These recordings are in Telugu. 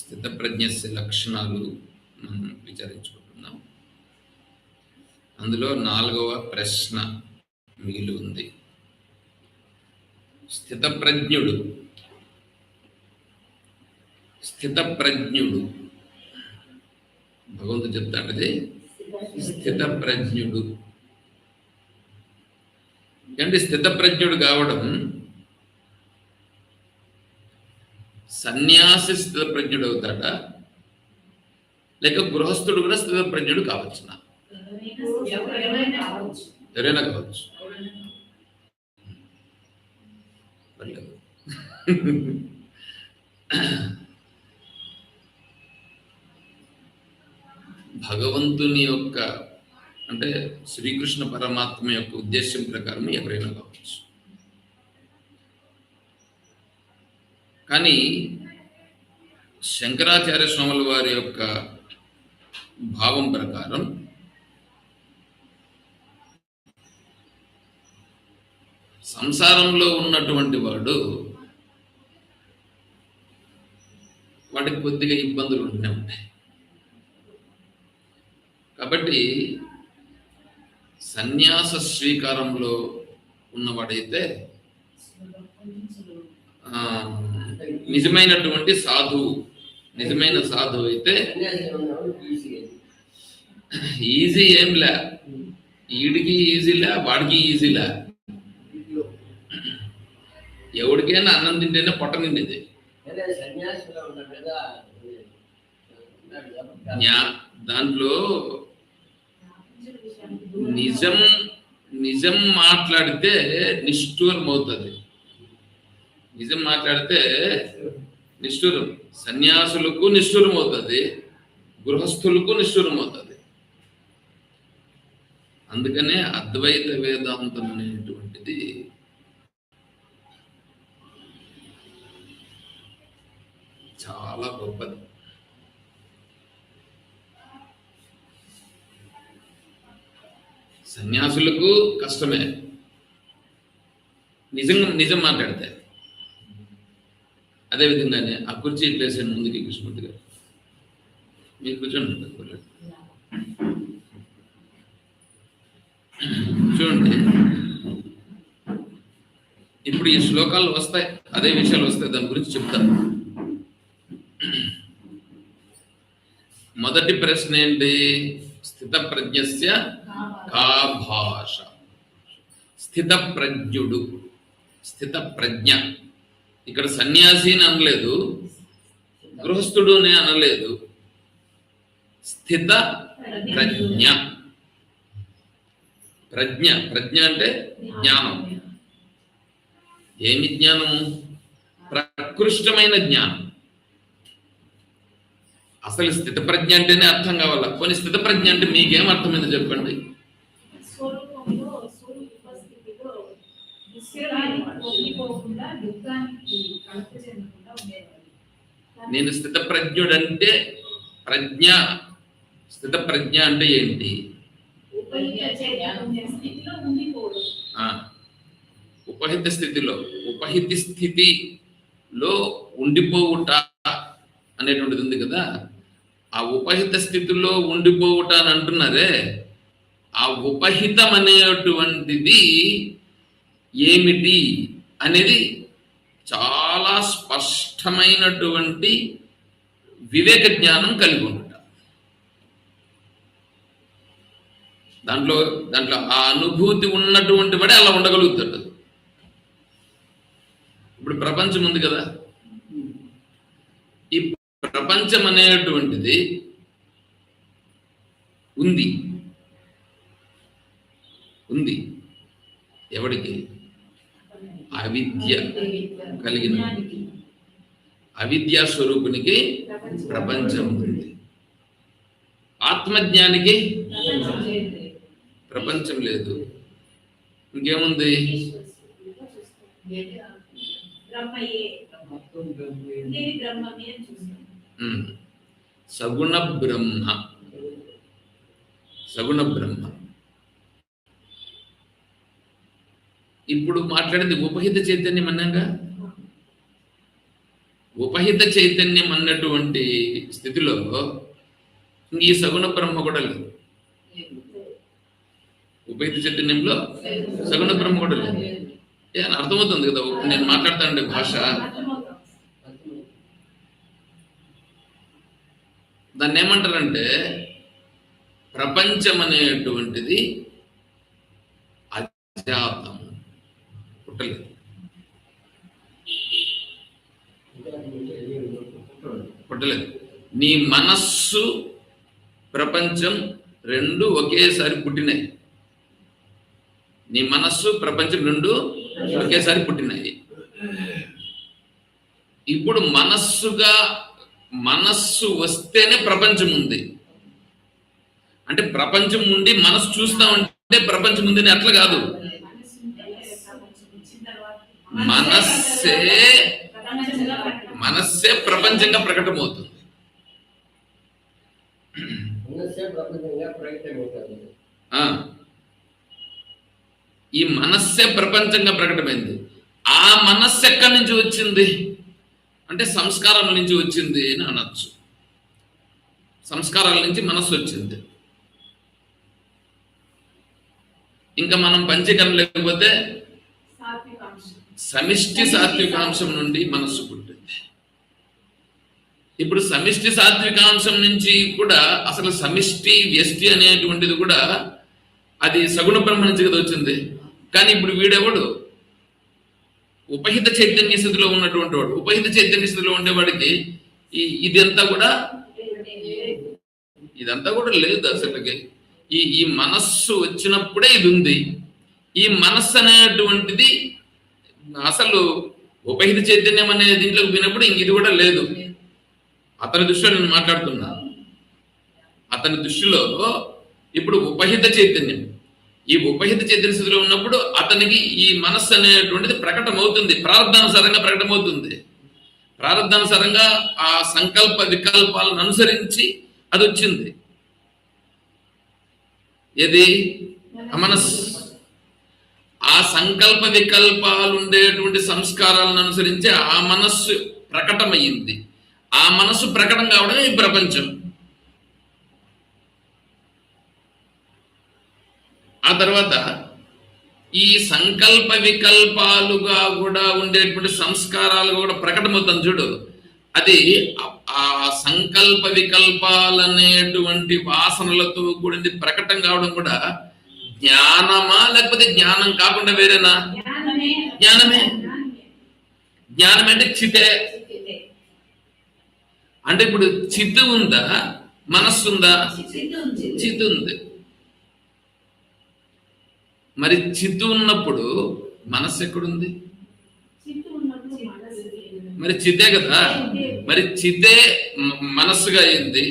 స్థితప్రజ్ఞస్య లక్షణాలు మనం విచారించుకుంటున్నాం. అందులో 4వ ప్రశ్న మిగిలి ఉంది. స్థితప్రజ్ఞుడు భగవంతుడు చెప్తాడది స్థితప్రజ్ఞుడు. అంటే స్థితప్రజ్ఞుడు కావడం సన్యాసి స్థితప్రజ్ఞుడు అవుతాడా, లేక గృహస్థుడు కూడా స్థితప్రజ్ఞుడు కావచ్చునా? ఎవరైనా కావచ్చు. భగవంతుని యొక్క అంటే శ్రీకృష్ణ పరమాత్మ యొక్క ఉద్దేశం ప్రకారం ఎవరైనా కావచ్చు. కానీ శంకరాచార్య స్వాముల వారి యొక్క భావం ప్రకారం సంసారంలో ఉన్నటువంటి వాడికి కొద్దిగా ఇబ్బందులు ఉంటూనే ఉంటాయి. కాబట్టి సన్యాస స్వీకారంలో ఉన్నవాడైతే నిజమైనటువంటి సాధువు, నిజమైన సాధువు అయితే ఈజీ ఏంలే, ఈడికి ఈజీలే, వాడికి ఈజీలే. ఎవరికైనా అన్నం తింటేనే పొట్ట నిండింది. దాంట్లో నిజం మాట్లాడితే నిష్ఠూరం అవుతుంది. నిజం మాట్లాడితే నిష్ఠూరం, సన్యాసులకు నిష్ఠూరం అవుతుంది, గృహస్థులకు నిష్ఠూరం అవుతుంది. అందుకనే అద్వైత వేదాంతం అనేటువంటిది చాలా గొప్పది. సన్యాసులకు కష్టమే నిజం మాట్లాడితే. అదేవిధంగానే ఆ కుర్చీ ఇట్లేసాను ముందుకి కృష్ణమూర్తి గారు, మీరు కూర్చోండి. చూడండి, ఇప్పుడు ఈ శ్లోకాలు వస్తాయి, అదే విషయాలు వస్తాయి, దాని గురించి చెప్తాను. మొదటి ప్రశ్న ఏంటి? స్థితప్రజ్ఞస్య కా భాష. స్థితప్రజ్ఞుడు, స్థితప్రజ్ఞ. ఇక్కడ సన్యాసి అని అనలేదు, గృహస్థుడు అని అనలేదు, స్థిత ప్రజ్ఞ. ప్రజ్ఞ అంటే జ్ఞానం. ఏమి జ్ఞానము? ప్రకృష్టమైన జ్ఞానం. అసలు స్థితప్రజ్ఞ అంటేనే అర్థం కావాలా. కొన్ని స్థితప్రజ్ఞ అంటే మీకేం అర్థమైందో చెప్పండి. నేను స్థితప్రజ్ఞుడంటే స్థితప్రజ్ఞ అంటే ఏంటి? ఉపహిత స్థితిలో, ఉపహితి స్థితిలో ఉండిపోవుట అనేటువంటిది ఉంది కదా. ఆ ఉపహిత స్థితిలో ఉండిపోవుట అని అంటున్నారే, ఆ ఉపహితం అనేటువంటిది ఏమిటి అనేది చాలా స్పష్టమైనటువంటి వివేక జ్ఞానం కలిగి ఉండుట. దాంట్లో ఆ అనుభూతి ఉన్నటువంటి వాడే అలా ఉండగలుగుతాడు. ఇప్పుడు ప్రపంచం ఉంది కదా, ఈ ప్రపంచం అనేటువంటిది ఉంది ఎవడికి? అవిద్య కలిగిన అవిద్యా స్వరూపునికి ప్రపంచం ఉంది. ఆత్మజ్ఞానికి ప్రపంచం లేదు. ఇంకేముంది? సగుణ బ్రహ్మ. ఇప్పుడు మాట్లాడింది ఉపహిత చైతన్యం అన్నాగా. ఉపహిత చైతన్యం అన్నటువంటి స్థితిలో ఈ సగుణ బ్రహ్మ కూడా లేదు. ఉపహిత చైతన్యంలో సగుణ బ్రహ్మ కూడా లేదు. అర్థమవుతుంది కదా నేను మాట్లాడతానండి భాష. దాన్ని ఏమంటారంటే ప్రపంచం అనేటువంటిది అజాతం, పుట్టలేదు. పుట్టలేదు. నీ మనస్సు ప్రపంచం రెండు ఒకేసారి పుట్టినాయి. నీ మనస్సు ప్రపంచం రెండు ఒకేసారి పుట్టినాయి. ఇప్పుడు మనస్సు వస్తేనే ప్రపంచం ఉంది. అంటే ప్రపంచం ఉండి మనస్సు చూస్తా ఉంటే ప్రపంచం ఉందని అట్లా కాదు. మనస్సే ప్రపంచంగా ప్రకటమవుతుంది. ఈ మనస్సే ప్రపంచంగా ప్రకటమైంది. ఆ మనస్సు ఎక్కడి నుంచి వచ్చింది అంటే సంస్కారాల నుంచి వచ్చింది అని అనొచ్చు. సంస్కారాల నుంచి మనస్సు వచ్చింది. ఇంకా మనం పంచీకరణ లేకపోతే సమిష్టి సాత్వికాంశం నుండి మనస్సు పుట్టింది. ఇప్పుడు సమిష్టి సాత్వికాంశం నుంచి కూడా అసలు సమిష్టి వ్యష్టి అనేటువంటిది కూడా అది సగుణ బ్రహ్మ నుంచి కదా వచ్చింది. కానీ ఇప్పుడు వీడెవడు ఉపహిత చైతన్య స్థితిలో ఉన్నటువంటి వాడు. ఉపహిత చైతన్య స్థితిలో ఉండేవాడికి ఇదంతా కూడా లేదు అసలుకి. ఈ మనస్సు వచ్చినప్పుడే ఇది ఉంది. ఈ మనస్సు అనేటువంటిది అసలు ఉపహిత చైతన్యం అనే దీంట్లోకి పోయినప్పుడు ఇంక ఇది కూడా లేదు. అతని దృష్టిలో నేను మాట్లాడుతున్నా. అతని దృష్టిలో ఇప్పుడు ఉపహిత చైతన్యం, ఈ ఉపహిత చైతన్య స్థితిలో ఉన్నప్పుడు అతనికి ఈ మనస్సు అనేటువంటిది ప్రకటమవుతుంది, ప్రారంధానుసారంగా ప్రకటమవుతుంది. ప్రారంధానుసారంగా ఆ సంకల్ప వికల్పాలను అనుసరించి అది వచ్చింది. ఏది మనస్సు. ఆ సంకల్ప వికల్పాలు ఉండేటువంటి సంస్కారాలను అనుసరించి ఆ మనస్సు ప్రకటమయ్యింది. ఆ మనస్సు ప్రకటన కావడమే ఈ ప్రపంచం. ఆ తర్వాత ఈ సంకల్ప వికల్పాలుగా కూడా ఉండేటువంటి సంస్కారాలు కూడా ప్రకటమవుతుంది చూడు. అది ఆ సంకల్ప వికల్పాలనేటువంటి వాసనలతో కూడింది ప్రకటన కావడం కూడా జ్ఞానమా లేకపోతే జ్ఞానం కాకుండా వేరేనా? జ్ఞానమే. జ్ఞానం అంటే చితే. అంటే ఇప్పుడు చిత్తు ఉందా, మనస్సు ఉందా? చిత్తు ఉంది. మరి చిత్తు ఉన్నప్పుడు మనస్సు ఎక్కడుంది? మరి చితే కదా. మరి చితే మనస్సుగా అయింది,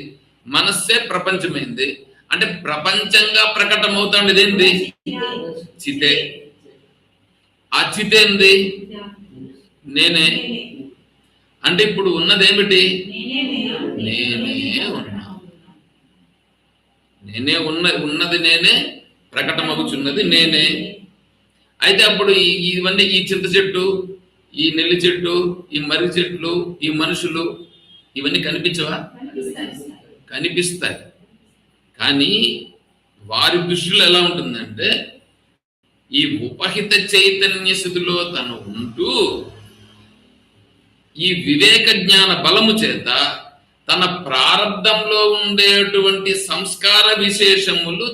మనస్సే ప్రపంచమైంది. అంటే ప్రపంచంగా ప్రకటమవుతాండేది ఏంది? చితే. ఆ చితే ఏంది? నేనే. అంటే ఇప్పుడు ఉన్నదేమిటి? నేనే ఉన్నా. నేనే ఉన్నది నేనే, ప్రకటమవుతున్నది నేనే. అయితే అప్పుడు ఇవన్నీ ఈ చింత చెట్టు, ఈ నెల్లి చెట్టు, ఈ మర్రి చెట్లు, ఈ మనుషులు ఇవన్నీ కనిపించవా? కనిపిస్తాయి. కానీ వారి దృష్టిలో ఎలా ఉంటుందంటే ఈ ఉపహిత చైతన్య స్థితిలో తను ఉంటూ ఈ వివేక జ్ఞాన బలము చేత తన ప్రారంధంలో ఉండేటువంటి సంస్కార విశేషములు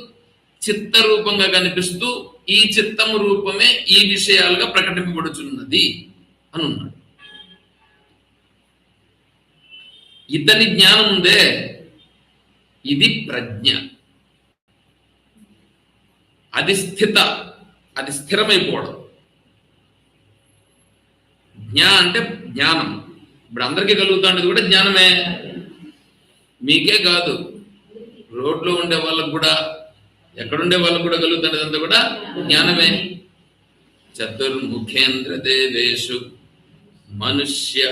చిత్త రూపంగా కనిపిస్తూ ఈ చిత్తము రూపమే ఈ విషయాలుగా ప్రకటింపబడుచున్నది అని ఉన్నాడు. ఇతని జ్ఞానం ఉందే, ఇది ప్రజ్ఞ. అది అది స్థిరమైపోవడం. అంటే జ్ఞానం ఇప్పుడు అందరికీ కలుగుతాండేది కూడా జ్ఞానమే. మీకే కాదు, రోడ్లో ఉండే వాళ్ళకు కూడా, ఎక్కడుండే వాళ్ళకు కూడా కలుగుతాండేది అంతా కూడా జ్ఞానమే. చతుర్ముఖేంద్ర దేవేషు మనుష్య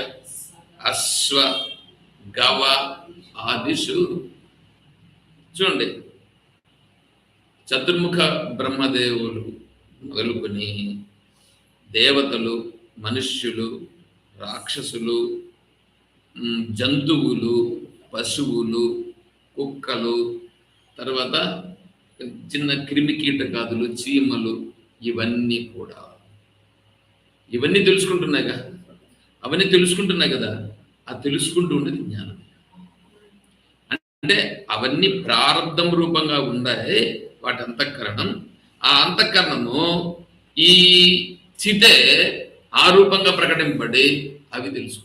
అశ్వ గవ ఆదిషు. చూడండి, చతుర్ముఖ బ్రహ్మదేవులు మొదలుకొని దేవతలు, మనుష్యులు, రాక్షసులు, జంతువులు, పశువులు, కుక్కలు, తర్వాత చిన్న క్రిమి కీటకాదులు, చీమలు, ఇవన్నీ కూడా ఇవన్నీ తెలుసుకుంటున్నాయిగా, అవన్నీ తెలుసుకుంటున్నాయి కదా. ఆ తెలుసుకుంటూ ఉండేది జ్ఞానం. అంటే అవన్నీ ప్రారంధం రూపంగా ఉన్నాయి వాటి అంతఃకరణం. ఆ అంతఃకరణము ఈ చితే ఆ రూపంగా ప్రకటింపబడి అవి తెలుసుకుంటున్నాయి.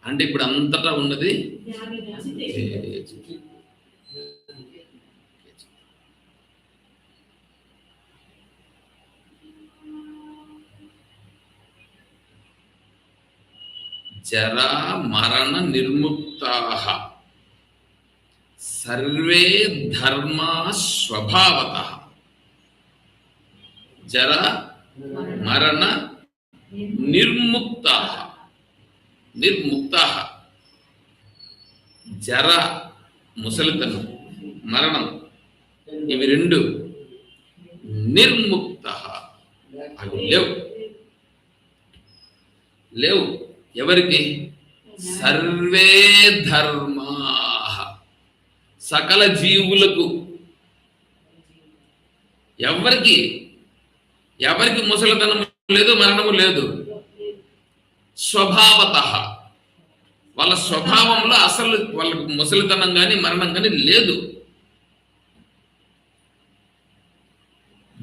అంటే ఇప్పుడు అంతటా ఉన్నది జరా మరణ నిర్ముక్తాః సర్వే ధర్మా స్వభావతః. జరా మరణ నిర్ముక్తాః. నిర్ముక్తాః. జర ముసలితనం, మరణం, ఇవి రెండు నిర్ముక్తః. అవి లేవు. లేవు ఎవరికి? సర్వే ధర్మాః. సకల జీవులకు. ఎవరికి ఎవరికి ముసలితనము లేదు, మరణము లేదు. స్వభావతః. వాళ్ళ స్వభావంలో అసలు వాళ్ళకు ముసలితనం కానీ మరణం కానీ లేదు.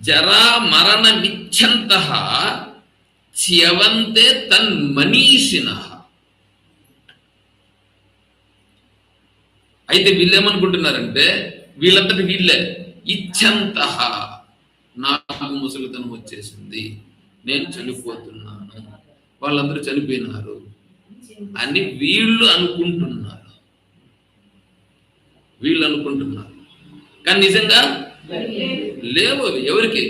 జరా మరణ విచ్ఛంతః చ్యవంతే తన్మనీషిణః. అయితే వీళ్ళేమనుకుంటున్నారంటే వీళ్ళంతటి వీళ్ళే ఇచ్ఛంతః, నాకు ముసలితనం వచ్చేసింది, నేను చనిపోతున్నాను, వాళ్ళందరూ చనిపోయినారు అని వీళ్ళు అనుకుంటున్నారు. కానీ నిజంగా లేవు. ఎవరికి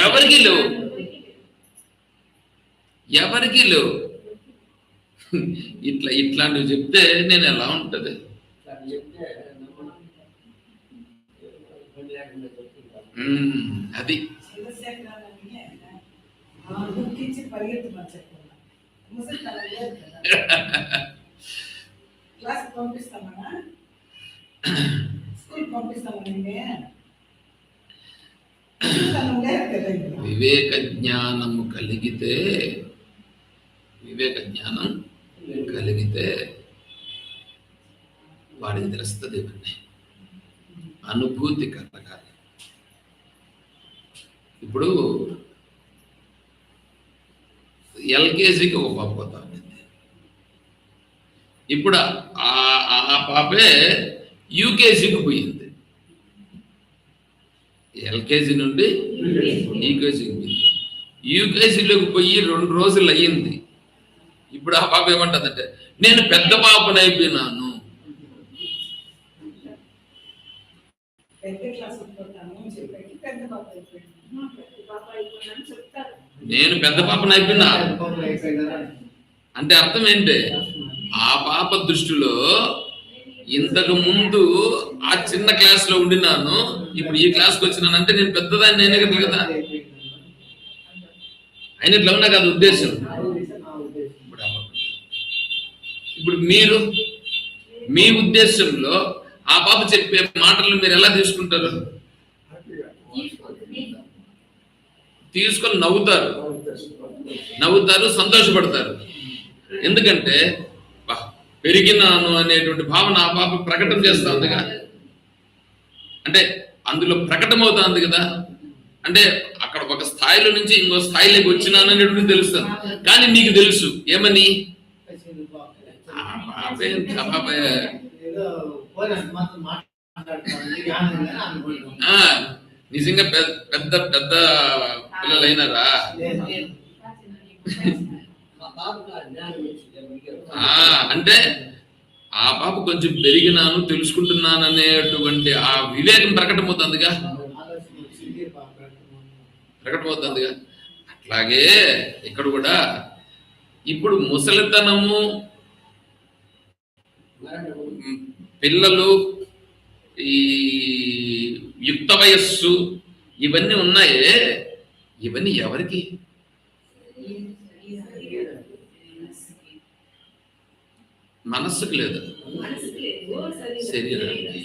ఎవరికి లేవు. ఎవరికి లేవు. ఇట్లాంటివి చెప్తే నేను ఎలా ఉంటది? అది వివేక జ్ఞానం కలిగితే వాడికి తెలుస్తుంది. ఇవన్నీ అనుభూతి కలగాలి. ఇప్పుడు ఎల్కేజీకి ఒక పాప పోతా ఉంది. ఇప్పుడు ఆ పాపే యూకేజీకి పోయింది. ఎల్కేజీ నుండి యూకేజీకి పోయింది. యూకేజీలోకి పోయి 2 రోజులు అయ్యింది. ఇప్పుడు ఆ పాప ఏమంటుందంటే నేను పెద్ద పాపను అయిపోయినాను. నేను పెద్ద పాపను అయిపోయినా అంటే అర్థం ఏంటి? ఆ పాప దృష్టిలో ఇంతకు ముందు ఆ చిన్న క్లాస్ లో ఉండినాను, ఇప్పుడు ఈ క్లాస్కి వచ్చినానంటే నేను పెద్దదాన్ని నేనే కదా. అయినట్లు ఉన్నా కాదు ఉద్దేశం. ఇప్పుడు మీరు మీ ఉద్దేశంలో ఆ పాప చెప్పే మాటలు మీరు ఎలా తీసుకుంటారు? తీసుకొని నవ్వుతారు, సంతోషపడతారు. ఎందుకంటే పెరిగినాను అనేటువంటి భావన ఆ పాప ప్రకటన చేస్తా ఉందిగా. అంటే అందులో ప్రకటమవుతుంది కదా. అంటే అక్కడ ఒక స్థాయిలో నుంచి ఇంకో స్థాయిలోకి వచ్చినాను అనేటువంటి తెలుస్తుంది. కానీ నీకు తెలుసు ఏమని? నిజంగా పెద్ద పెద్ద పిల్లలైనారా? అంటే ఆ పాప కొంచెం పెరిగినాను, తెలుసుకుంటున్నాను అనేటువంటి ఆ వివేకం ప్రకటమవుతుందిగా. అట్లాగే ఇక్కడ కూడా ఇప్పుడు ముసలితనము పిల్లలు, ఈ యుక్త వయస్సు, ఇవన్నీ ఉన్నాయే, ఇవన్నీ ఎవరికి? మనస్సుకు లేదు, శరీరానికి.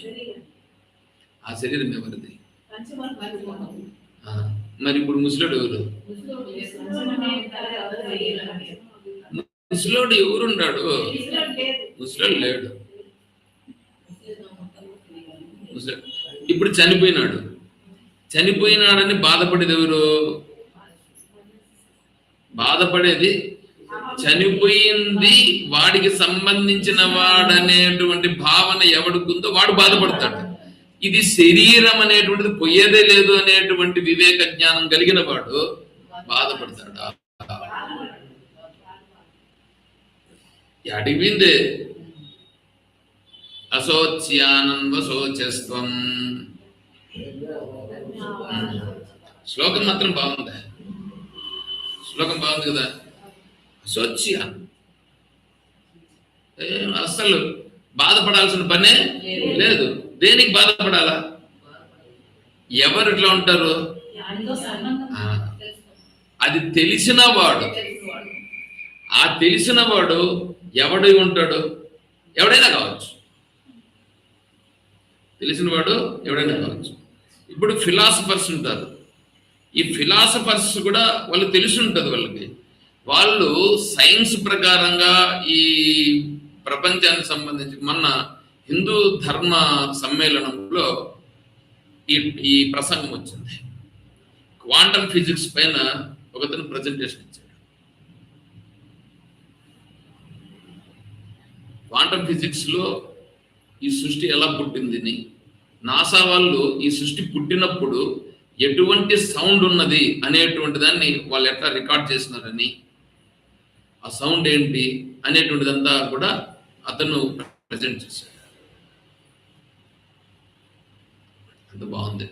ఆ శరీరం ఎవరిది? మరి ఇప్పుడు ముసలోడు ఎవరు? ముసలోడు ఎవరున్నాడు? ముసలోడు లేడు. ఇప్పుడు చనిపోయినాడని బాధపడేది ఎవరు? బాధపడేది చనిపోయింది వాడికి సంబంధించిన వాడనేటువంటి భావన ఎవడుకుందో వాడు బాధపడతాడు. ఇది శరీరం అనేటువంటిది పోయేదే లేదు అనేటువంటి వివేక జ్ఞానం కలిగిన వాడు బాధపడతాడా? అడిగిందే అశోచ్యానన్వశోచస్త్వం. శ్లోకం మాత్రం బాగుంది, శ్లోకం బాగుంది కదా. అశోచ్య, అసలు బాధపడాల్సిన పనే లేదు. దేనికి బాధపడాలా? ఎవరు ఇట్లా ఉంటారు? అది తెలిసిన వాడు. ఆ తెలిసిన వాడు ఎవడై ఉంటాడు? ఎవడైనా కావచ్చు, తెలిసిన వాడు ఎవడైనా కావచ్చు. ఇప్పుడు ఫిలాసఫర్స్ ఉంటారు. ఈ ఫిలాసఫర్స్ కూడా వాళ్ళు తెలిసి ఉంటుంది వాళ్ళకి. వాళ్ళు సైన్స్ ప్రకారంగా ఈ ప్రపంచానికి సంబంధించి మొన్న హిందూ ధర్మ సమ్మేళనంలో ఈ ప్రసంగం వచ్చింది. క్వాంటమ్ ఫిజిక్స్ పైన ఒకతను ప్రజెంటేషన్ ఇచ్చాడు. క్వాంటమ్ ఫిజిక్స్ లో ఈ సృష్టి ఎలా పుట్టిందని, నాసా వాళ్ళు ఈ సృష్టి పుట్టినప్పుడు ఎటువంటి సౌండ్ ఉన్నది అనేటువంటి దాన్ని వాళ్ళు ఎట్లా రికార్డ్ చేసినారని, ఆ సౌండ్ ఏంటి అనేటువంటిదంతా కూడా అతను ప్రజెంట్ చేశాడు. అంత బాగుంది,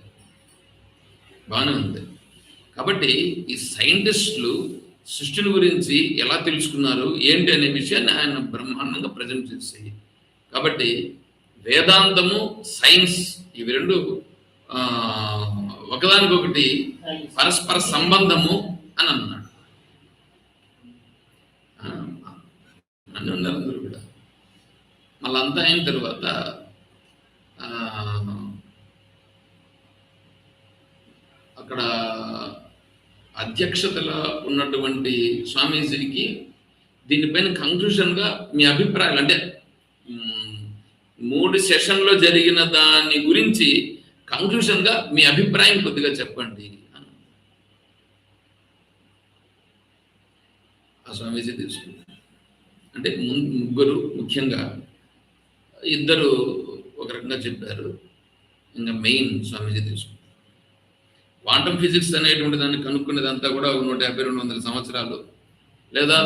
బాగానే ఉంది. కాబట్టి ఈ సైంటిస్టులు సృష్టిని గురించి ఎలా తెలుసుకున్నారు ఏంటి అనే విషయాన్ని ఆయన బ్రహ్మాండంగా ప్రజెంట్ చేశాయి. కాబట్టి వేదాంతము, సైన్స్ ఇవి రెండు ఒకదానికొకటి పరస్పర సంబంధము అని అన్నాడు. అని ఉన్నారు అందరూ కూడా. మళ్ళీ అంతా అయిన తర్వాత అక్కడ అధ్యక్షతలో ఉన్నటువంటి స్వామీజీకి దీనిపైన కంక్లూషన్గా మీ అభిప్రాయాలు, అంటే 3 సెషన్లో జరిగిన దాని గురించి కంక్లూషన్గా మీ అభిప్రాయం కొద్దిగా చెప్పండి అని ఆ స్వామీజీ తీసుకున్నారు. అంటే ముగ్గురు, ముఖ్యంగా 2 ఒక రకంగా చెప్పారు, ఇంకా మెయిన్ స్వామీజీ తీసుకున్నారు. క్వాంటమ్ ఫిజిక్స్ అనేటువంటి దాన్ని కనుక్కునేదంతా కూడా 150-200 సంవత్సరాలు, లేదా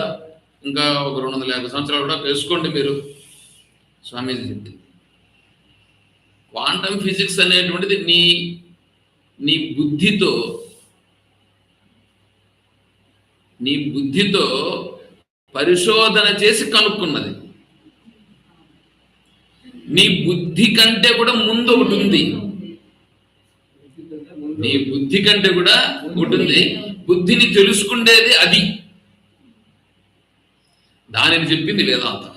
ఇంకా ఒక 250 సంవత్సరాలు కూడా వేసుకోండి మీరు. స్వామీజీ చెప్పింది క్వాంటమ్ ఫిజిక్స్ అనేటువంటిది నీ బుద్ధితో పరిశోధన చేసి కనుక్కున్నది. నీ బుద్ధి కంటే కూడా ముందు ఒకటి ఉంది. నీ బుద్ధి కంటే కూడా ఉంటుంది. బుద్ధిని తెలుసుకుండేది అది. దానిని చెప్పింది వేదాంతం.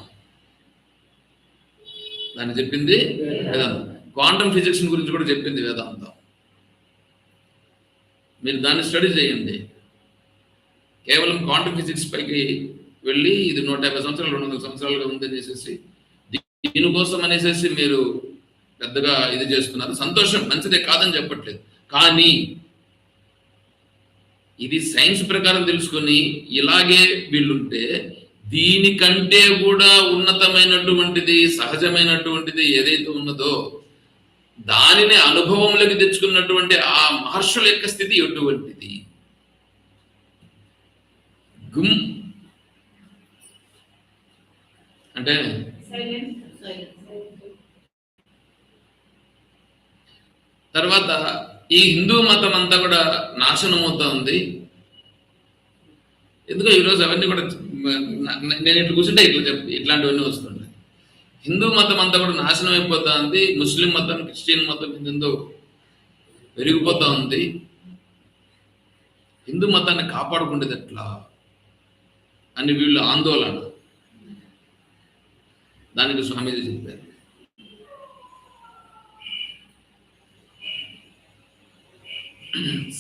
క్వాంటమ్ ఫిజిక్స్ గురించి కూడా చెప్పింది వేదాంతం. మీరు దాన్ని స్టడీ చేయండి. కేవలం క్వాంటమ్ ఫిజిక్స్ పైకి వెళ్ళి ఇది 150 సంవత్సరాలు 200 సంవత్సరాలుగా ఉందనేసి దీనికోసం అనేసి మీరు పెద్దగా ఇది చేస్తున్నారు. సంతోషం, మంచిదే, కాదని చెప్పట్లేదు. కానీ ఇది సైన్స్ ప్రకారం తెలుసుకొని ఇలాగే వీళ్ళుంటే దీనికంటే కూడా ఉన్నతమైనటువంటిది, సహజమైనటువంటిది ఏదైతే ఉన్నదో దానిని అనుభవంలోకి తెచ్చుకున్నటువంటి ఆ మహర్షుల యొక్క స్థితి ఎటువంటిది? గుమ్ అంటే తర్వాత ఈ హిందూ మతం అంతా కూడా నాశనం అవుతా ఉంది. ఎందుకో ఈరోజు అవన్నీ కూడా నేను ఇట్లా కూర్చుంటే ఇట్లాంటివన్నీ వస్తుంటాయి. హిందూ మతం అంతా కూడా నాశనం అయిపోతా ఉంది, ముస్లిం మతం, క్రిస్టియన్ మతం ఏందో పెరిగిపోతా ఉంది, హిందూ మతాన్ని కాపాడుకుంటేది ఎట్లా అని వీళ్ళు ఆందోళన. దానికి స్వామీజీ చెప్పారు,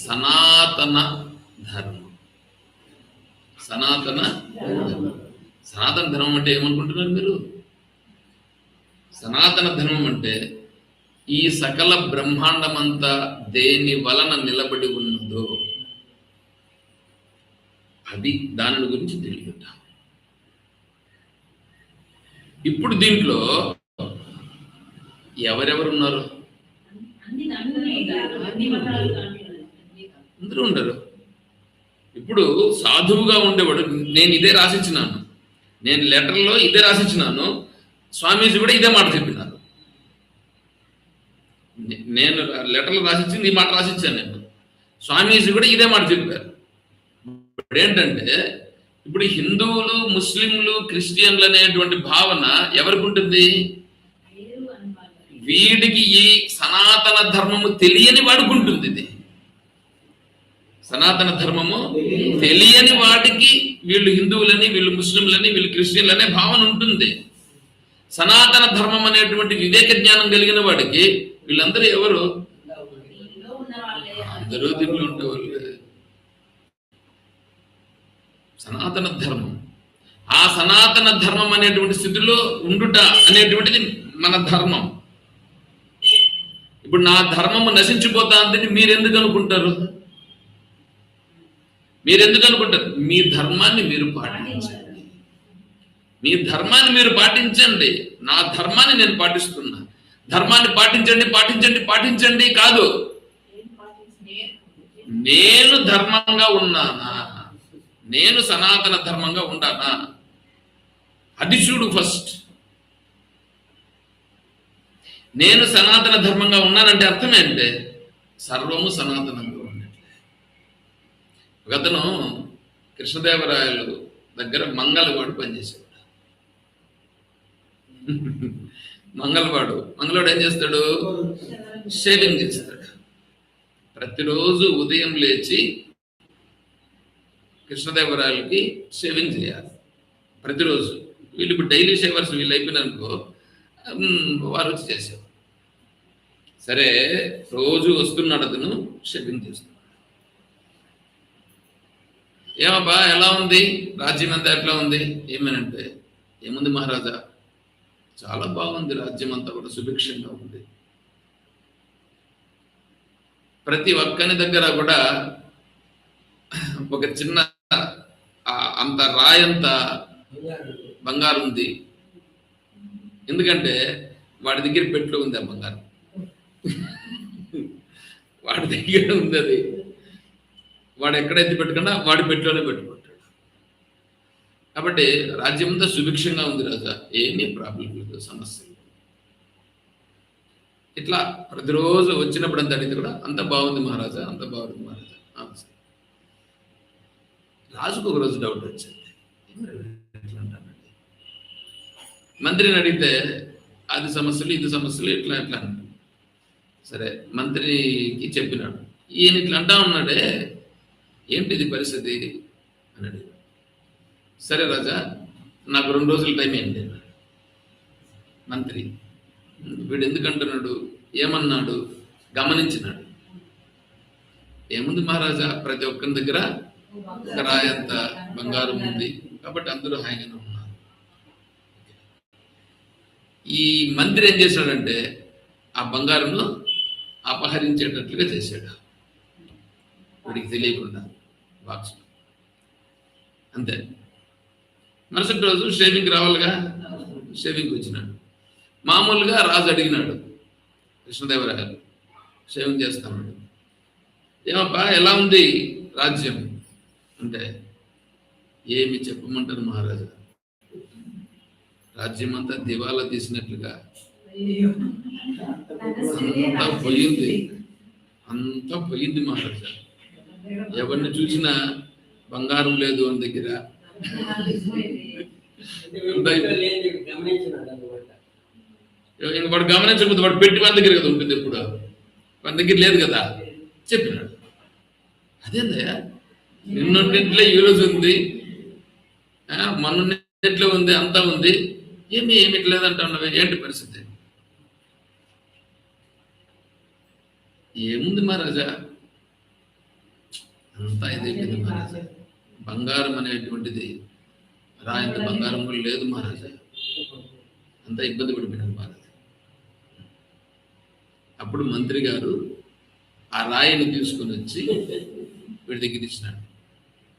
సనాతన ధర్మం. సనాతన ధర్మం అంటే ఏమనుకుంటున్నారు మీరు? సనాతన ధర్మం అంటే ఈ సకల బ్రహ్మాండమంతా దేని వలన నిలబడి ఉన్నదో అది, దాని గురించి తెలియట. ఇప్పుడు దీంట్లో ఎవరెవరున్నారు? అందరూ ఉండరు. ఇప్పుడు సాధువుగా ఉండేవాడు, నేను ఇదే రాసిచ్చినాను, నేను లెటర్లో ఇదే రాసిచ్చినాను, స్వామీజీ కూడా ఇదే మాట చెప్పినారు. నేను లెటర్లో రాసిచ్చింది ఈ మాట రాసిచ్చాను నేను, స్వామీజీ కూడా ఇదే మాట చెప్పారు. ఇప్పుడు ఏంటంటే, ఇప్పుడు హిందువులు, ముస్లింలు, క్రిస్టియన్లు అనేటువంటి భావన ఎవరికి ఉంటుంది? వీడికి ఈ సనాతన ధర్మము తెలియని వాడుకుంటుంది. ఇది సనాతన ధర్మము తెలియని వాడికి వీళ్ళు హిందువులని, వీళ్ళు ముస్లింలని, వీళ్ళు క్రిస్టియన్లనే భావన ఉంటుంది. సనాతన ధర్మం అనేటువంటి వివేక జ్ఞానం కలిగిన వాడికి వీళ్ళందరూ ఎవరు? అందరూ దీంట్లో ఉండేవాళ్ళు. సనాతన ధర్మం, ఆ సనాతన ధర్మం అనేటువంటి స్థితిలో ఉండుట అనేటువంటిది మన ధర్మం. ఇప్పుడు నా ధర్మము నశించిపోతా అందని మీరెందుకు అనుకుంటారు? మీ ధర్మాన్ని మీరు పాటించండి, మీ ధర్మాన్ని మీరు పాటించండి. నా ధర్మాన్ని నేను పాటిస్తున్నా. ధర్మాన్ని పాటించండి, పాటించండి, పాటించండి కాదు, నేను ధర్మంగా ఉన్నానా, నేను సనాతన ధర్మంగా ఉండానా, అది చూడు ఫస్ట్. నేను సనాతన ధర్మంగా ఉన్నానంటే అర్థం ఏంటంటే సర్వము సనాతనంగా ఉన్నట్లే. ఒకతను కృష్ణదేవరాయలు దగ్గర మంగళవాడు పనిచేసేవాడు. మంగళవాడు ఏం చేస్తాడు? షేవింగ్ చేస్తాడు. ప్రతిరోజు ఉదయం లేచి కృష్ణదేవరాయలకి షేవింగ్ చేయాలి ప్రతిరోజు. వీళ్ళు ఇప్పుడు డైలీ షేవర్స్ వీళ్ళు అయిపోయినారనుకో, వారు వచ్చి చేసేవారు. సరే, రోజు వస్తున్నాడు అతను, షేవింగ్ చేస్తున్నాడు. ఏమబ్బా ఎలా ఉంది రాజ్యం అంతా, ఎట్లా ఉంది? ఏమేనంటే, ఏముంది మహారాజా, చాలా బాగుంది, రాజ్యం అంతా కూడా సుభిక్షంగా ఉంది. ప్రతి ఒక్కని దగ్గర కూడా ఒక చిన్న అంత రాయంత బంగారం ఉంది. ఎందుకంటే వాడి దగ్గర పెట్టులో ఉంది ఆ బంగారం, వాడి దగ్గర ఉంది అది. వాడు ఎక్కడైతే పెట్టుకున్నా వాడి పెట్టులోనే పెట్టుకుంటాడు. కాబట్టి రాజ్యం అంతా సుభిక్షంగా ఉంది రాజా, ఏమీ ప్రాబ్లం లేదు, సమస్య. ఇట్లా ప్రతిరోజు వచ్చినప్పుడు అంత అడిగితే కూడా అంత బాగుంది మహారాజా, అంత బాగుంది మహారాజా. రాజుకు ఒక రోజు డౌట్ వచ్చింది, ఎట్లా అంటానండి. మంత్రిని అడిగితే అది సమస్యలు, ఇది సమస్యలు, ఇట్లా ఎట్లా అంటాడు. సరే, మంత్రికి చెప్పినాడు, ఈయన ఇట్లా అంటా ఉన్నాడే, ఏంటిది పరిస్థితి అని అడిగాడు. సరే రాజా, నాకు 2 రోజుల టైం ఏంటి మంత్రి. వీడు ఎందుకంటున్నాడు, ఏమన్నాడు గమనించినాడు. ఏముంది మహారాజా, ప్రతి ఒక్కరి దగ్గర ఒక రాయంత బంగారం ఉంది, కాబట్టి అందరూ హాయిగానే ఉన్నారు. ఈ మంత్రి ఏం చేశాడంటే ఆ బంగారంను అపహరించేటట్లుగా చేశాడు, వీడికి తెలియకుండా బాక్స్. అంతే. మరుసటి రోజు షేవింగ్కి రావాలిగా, షేవింగ్కి వచ్చినాడు. మామూలుగా రాజు అడిగినాడు, కృష్ణదేవరాయలు షేవింగ్ చేస్తాడు, ఏమబ్బా ఎలా ఉంది రాజ్యం అంటే, ఏమి చెప్పమంటారు మహారాజా, రాజ్యం అంతా దివాలా తీసినట్లుగా అంతా పోయింది మహారాజా. ఎవరిని చూసినా బంగారం లేదు అని దగ్గర. ఇంక వాడు గమనించకపోతే వాడు పెట్టి మన దగ్గర కదా ఉంటుంది, ఎప్పుడు మన దగ్గర లేదు కదా చెప్పినాడు. అదేందయ్యా నిన్నటిలో ఈ రోజు ఉంది, మొన్నటిలో ఉంది, అంతా ఉంది, ఏమిటి లేదంటున్నావే, ఏంటి పరిస్థితి? ఏముంది మహారాజా, అంతా ఇదైపోయింది మహారాజా. బంగారం అనేటువంటిది రాయంత బంగారం కూడా లేదు మహారాజా, అంతా ఇబ్బంది పడిపోయినాడు మహారాజా. అప్పుడు మంత్రి గారు ఆ రాయిని తీసుకుని వచ్చి వీడి దగ్గర ఇచ్చినాడు.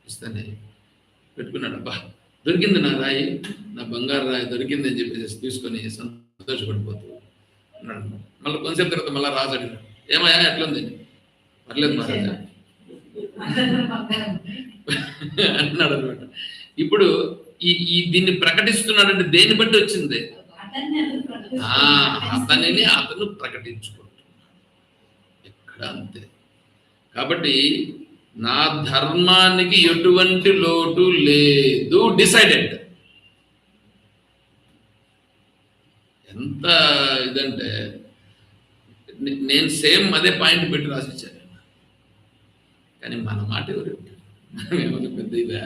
ఇస్తానే పెట్టుకున్నాడు, అబ్బా దొరికింది నా రాయి, నా బంగారు రాయి దొరికింది అని చెప్పేసి తీసుకొని సంతోషపడిపోతూ ఉన్నాడు. మళ్ళీ కొంచెం తర్వాత మళ్ళీ రాజు అడిగాడు, ఏమయ్యా ఎట్లుంది? పర్లేదు మహారాజా అన్నాడు అనమాట. ఇప్పుడు ఈ దీన్ని ప్రకటిస్తున్నాడంటే దేన్ని బట్టి వచ్చింది? అతను ప్రకటించుకుంటున్నాడు ఎక్కడ, అంతే. కాబట్టి నా ధర్మానికి ఎటువంటి లోటు లేదు, డిసైడెడ్. ఎంత ఇదంటే నేను సేమ్ అదే పాయింట్ పెట్టి రాసిచ్చాను, కానీ మన మాట ఎవరు, మనం ఏమైనా పెద్ద ఇదా?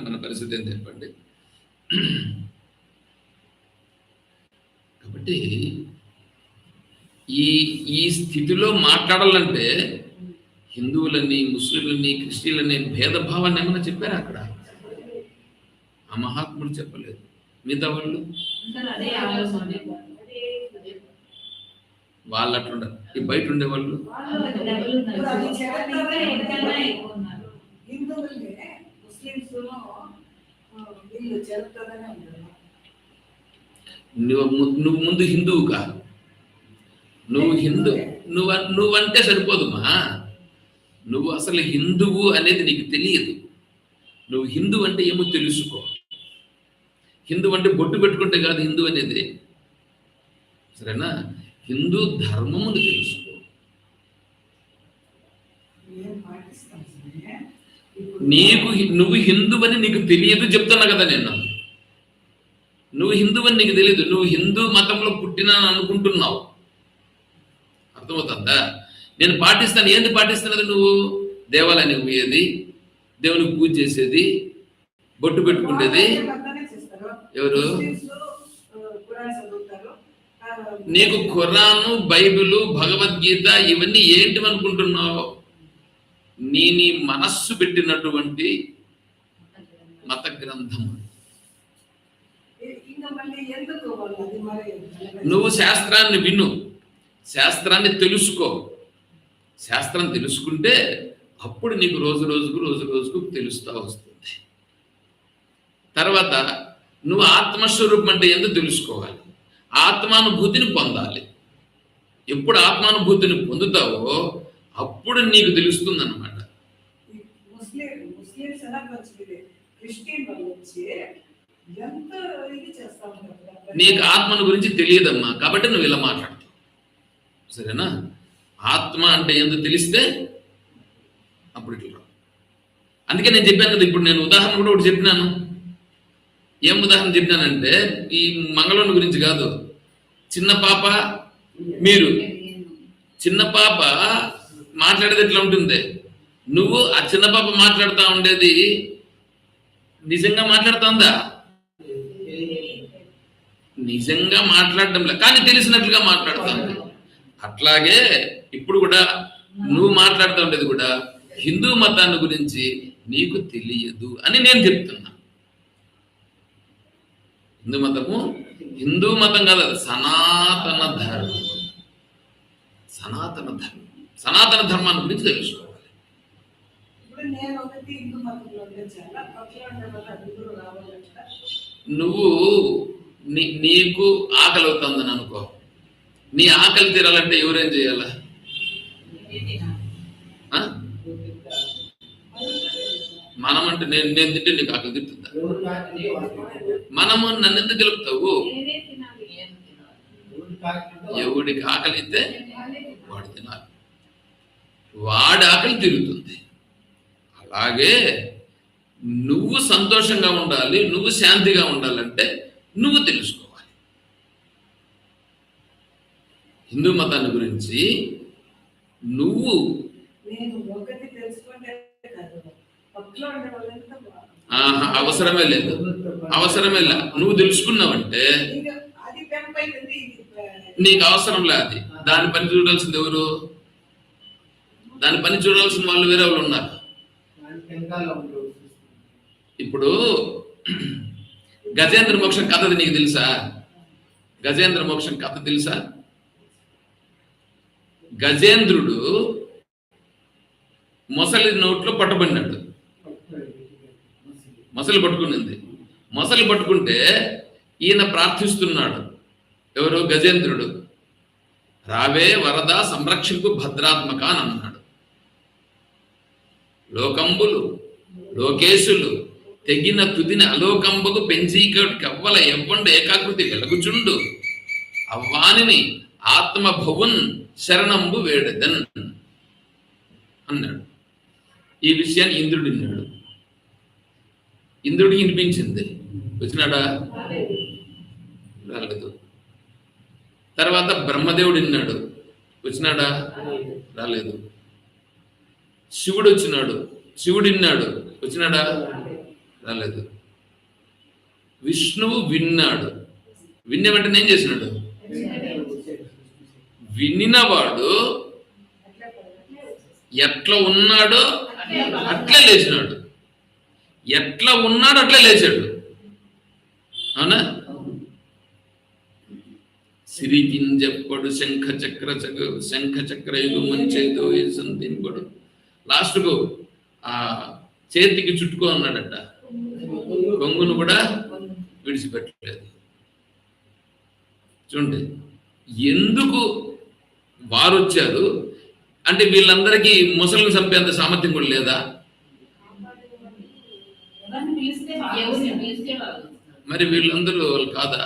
మన పరిస్థితి ఏం చెప్పండి. కాబట్టి ఈ స్థితిలో మాట్లాడాలంటే హిందువులని, ముస్లింలని, క్రిస్టియన్లని భేదభావాన్ని ఏమన్నా చెప్పారు అక్కడ? ఆ మహాత్ముడు చెప్పలేదు. మిగతా వాళ్ళు అట్లుండరు. ఈ బయట ఉండేవాళ్ళు నువ్వు ముందు హిందువు కాదు, నువ్వంటే సరిపోదుమా. నువ్వు అసలు హిందువు అనేది నీకు తెలియదు. నువ్వు హిందూ అంటే ఏమో తెలుసుకో. హిందూ అంటే బొట్టు పెట్టుకుంటే కాదు హిందూ అనేది, సరేనా? హిందూ ధర్మమును తెలుసుకో. నువ్వు హిందువని నీకు తెలియదు చెప్తున్నా కదా నేను. నువ్వు హిందువని నీకు తెలియదు, నువ్వు హిందూ మతంలో పుట్టినాను అనుకుంటున్నావు. అర్థమవుతుందా? నేను పాటిస్తాను. ఏంది పాటిస్తున్నది? నువ్వు దేవాలయానికి పోయేది, దేవునికి పూజ చేసేది, బొట్టు పెట్టుకునేది ఎవరు? నీకు ఖురాను, బైబిలు, భగవద్గీత ఇవన్నీ ఏంటివనుకుంటున్నావు? నీ మనస్సు పెట్టినటువంటి మత గ్రంథం. నువ్వు శాస్త్రాన్ని విను, శాస్త్రాన్ని తెలుసుకో. శాస్త్రం తెలుసుకుంటే అప్పుడు నీకు రోజు రోజుకు తెలుస్తూ వస్తుంది. తర్వాత నువ్వు ఆత్మస్వరూపం అంటే ఏందో తెలుసుకోవాలి, ఆత్మానుభూతిని పొందాలి. ఎప్పుడు ఆత్మానుభూతిని పొందుతావో అప్పుడు నీకు తెలుస్తుంది అన్నమాట. నీకు ఆత్మను గురించి తెలియదమ్మా, కాబట్టి నువ్వు ఇలా మాట్లాడతావు, సరేనా? ఆత్మ అంటే ఏందో తెలిస్తే అప్పుడు ఇట్లా. అందుకే నేను చెప్పాను కదా, ఇప్పుడు నేను ఉదాహరణ కూడా ఒకటి చెప్పినాను. ఏం ఉదాహరణ చెప్పినానంటే ఈ మంగళూరు గురించి కాదు. చిన్న పాప, మీరు చిన్న పాప మాట్లాడేది ఎట్లా ఉంటుంది? నువ్వు ఆ చిన్న పాప మాట్లాడుతూ ఉండేది నిజంగా మాట్లాడుతుందా? నిజంగా మాట్లాడడంలే, కానీ తెలిసినట్లుగా మాట్లాడుతుంది. అట్లాగే ఇప్పుడు కూడా నువ్వు మాట్లాడుతూ ఉండేది కూడా హిందూ మతాన్ని గురించి నీకు తెలియదు అని నేను చెప్తున్నా. హిందూ మతం కాదు, సనాతన ధర్మం. సనాతన ధర్మాన్ని గురించి తెలుసుకోవాలి. నువ్వు నీకు ఆకలి అవుతుందని అనుకో, నీ ఆకలి తీరాలంటే ఎవరేం చేయాలా? మనం అంటే నేను తింటే నీకు ఆకలి తింటుందా? మనము నన్ను ఎందుకు గెలుపుతావు? ఎవడికి ఆకలి అయితే వాడు తినాలి, వాడి ఆకలి తిరుగుతుంది. అలాగే నువ్వు సంతోషంగా ఉండాలి, నువ్వు శాంతిగా ఉండాలంటే నువ్వు తెలుసుకోవాలి. హిందూ మతాన్ని గురించి నువ్వు అవసరమే లేదు, అవసరమే లే. నువ్వు తెలుసుకున్నావంటే నీకు అవసరం లే. అది దాని పని చూడాల్సింది ఎవరు? దాని పని చూడాల్సిన వాళ్ళు వేరే వాళ్ళు ఉన్నారు. ఇప్పుడు గజేంద్ర మోక్షం కథ నీకు తెలుసా? గజేంద్ర మోక్షం కథ తెలుసా? గజేంద్రుడు మొసలి నోట్లో పట్టుబడినాడు. మొసలి పట్టుకునింది. మొసలి పట్టుకుంటే ఈయన ప్రార్థిస్తున్నాడు. ఎవరు? గజేంద్రుడు. రావే వరద సంరక్షకు భద్రాత్మక అని అన్నాడు. లోకంబులు లోకేశులు తెగిన తుదిని అలోకంబకు పెంచీకటికి అవ్వల ఎవ్వండు ఏకాకృతి వెలగుచుండు అవ్వానిని ఆత్మభవున్ శరణంబు వేడదన్ అన్నాడు. ఈ విషయాన్ని ఇంద్రుడు విన్నాడు. ఇంద్రుడికి వినిపించింది. వచ్చినాడా? రాలేదు. తర్వాత బ్రహ్మదేవుడు విన్నాడు. వచ్చినాడా? రాలేదు. శివుడు వచ్చినాడు. శివుడు విన్నాడు. వచ్చినాడా? రాలేదు. విష్ణువు విన్నాడు. విన్న వెంటనే ఏం చేసినాడు? వినినవాడు ఎట్లా ఉన్నాడో అట్లే లేచినాడు. ఎట్లా ఉన్నాడు అట్లే లేచాడు. అవునా? సిరికింజెప్పడు శంఖ చక్ర మంచేదో సంతింపడు. లాస్ట్కు ఆ చేతికి చుట్టుకో అన్నాడట. కొంగును కూడా విడిచిపెట్టలేదు. చూడండి, ఎందుకు వారు వచ్చారు అంటే వీళ్ళందరికీ ముసలిని చంపేంత సామర్థ్యం కూడా లేదా? మరి వీళ్ళందరూ వాళ్ళు కాదా?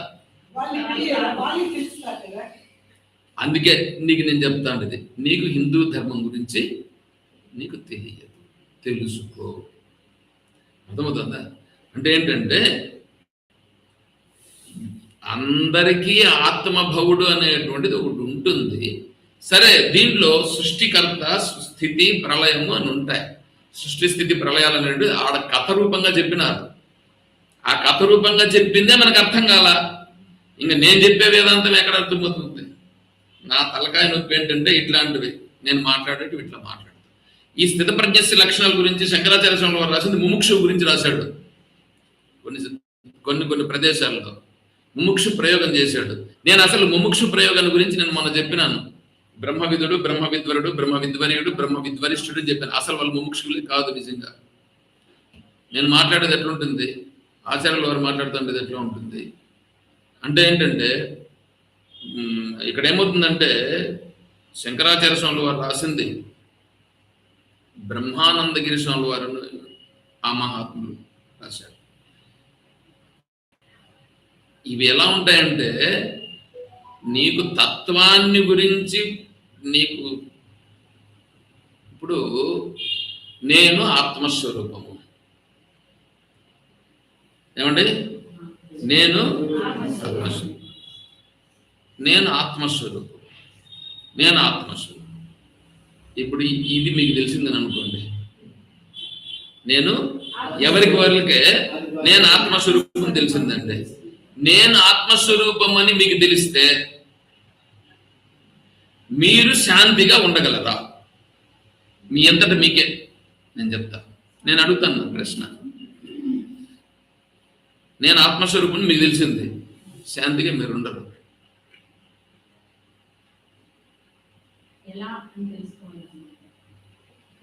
అందుకే నీకు నేను చెప్తాండేది, నీకు హిందూ ధర్మం గురించి నీకు తెలియదు, తెలుసుకో. అర్థమవుతుందా? అంటే ఏంటంటే అందరికీ ఆత్మభవుడు అనేటువంటిది ఒకటి ఉంటుంది. సరే, దీంట్లో సృష్టికర్త, స్థితి, ప్రళయము అని ఉంటాయి. సృష్టి స్థితి ప్రళయాలు అనేవి ఆడ కథ రూపంగా చెప్పినారు. ఆ కథ రూపంగా చెప్పిందే మనకు అర్థం కాల. ఇంకా నేను చెప్పే వేదాంతం ఎక్కడ అర్థమవుతుంది? నా తలకాయ నొప్పి ఏంటంటే ఇట్లాంటివి నేను మాట్లాడేటివి ఇట్లా మాట్లాడతాను. ఈ స్థిత ప్రజ్ఞస్య లక్షణాల గురించి శంకరాచార్య స్వామి వారు రాసింది ముముక్షు గురించి రాశాడు. కొన్ని ప్రదేశాల్లో ముముక్షు ప్రయోగం చేశాడు. నేను అసలు ముముక్షు ప్రయోగాన్ని గురించి నేను మొన్న చెప్పినాను. బ్రహ్మవిధుడు, బ్రహ్మవిద్వరుడు, బ్రహ్మవిద్వరీయుడు, బ్రహ్మవిద్వరిష్ఠుడు చెప్పాను. అసలు వాళ్ళు ముముక్షులే కాదు. నిజంగా నేను మాట్లాడేది ఎట్లా ఉంటుంది, ఆచార్యుల వారు మాట్లాడుతుండేది ఎట్లా ఉంటుంది అంటే ఏంటంటే, ఇక్కడ ఏమవుతుందంటే శంకరాచార్య స్వాముల వారు రాసింది బ్రహ్మానందగిరి స్వాముల వారు ఆ మహాత్ములు రాశారు. ఇవి ఎలా ఉంటాయంటే నీకు తత్వాన్ని గురించి నీకు ఇప్పుడు నేను ఆత్మస్వరూపము. ఏమండి? నేను ఆత్మస్వరూపం. నేను ఆత్మస్వరూపం. ఇప్పుడు ఇది మీకు తెలిసిందని అనుకోండి. నేను ఎవరికి వాళ్ళకే నేను ఆత్మస్వరూపం తెలిసిందండి. నేను ఆత్మస్వరూపం అని మీకు తెలిస్తే మీరు శాంతిగా ఉండగలరా? మీ అంతటా మీకే నేను చెప్తా. నేను అడుగుతాను ప్రశ్న. నేను ఆత్మస్వరూపం మీకు తెలిసింది, శాంతిగా మీరు ఉండరు.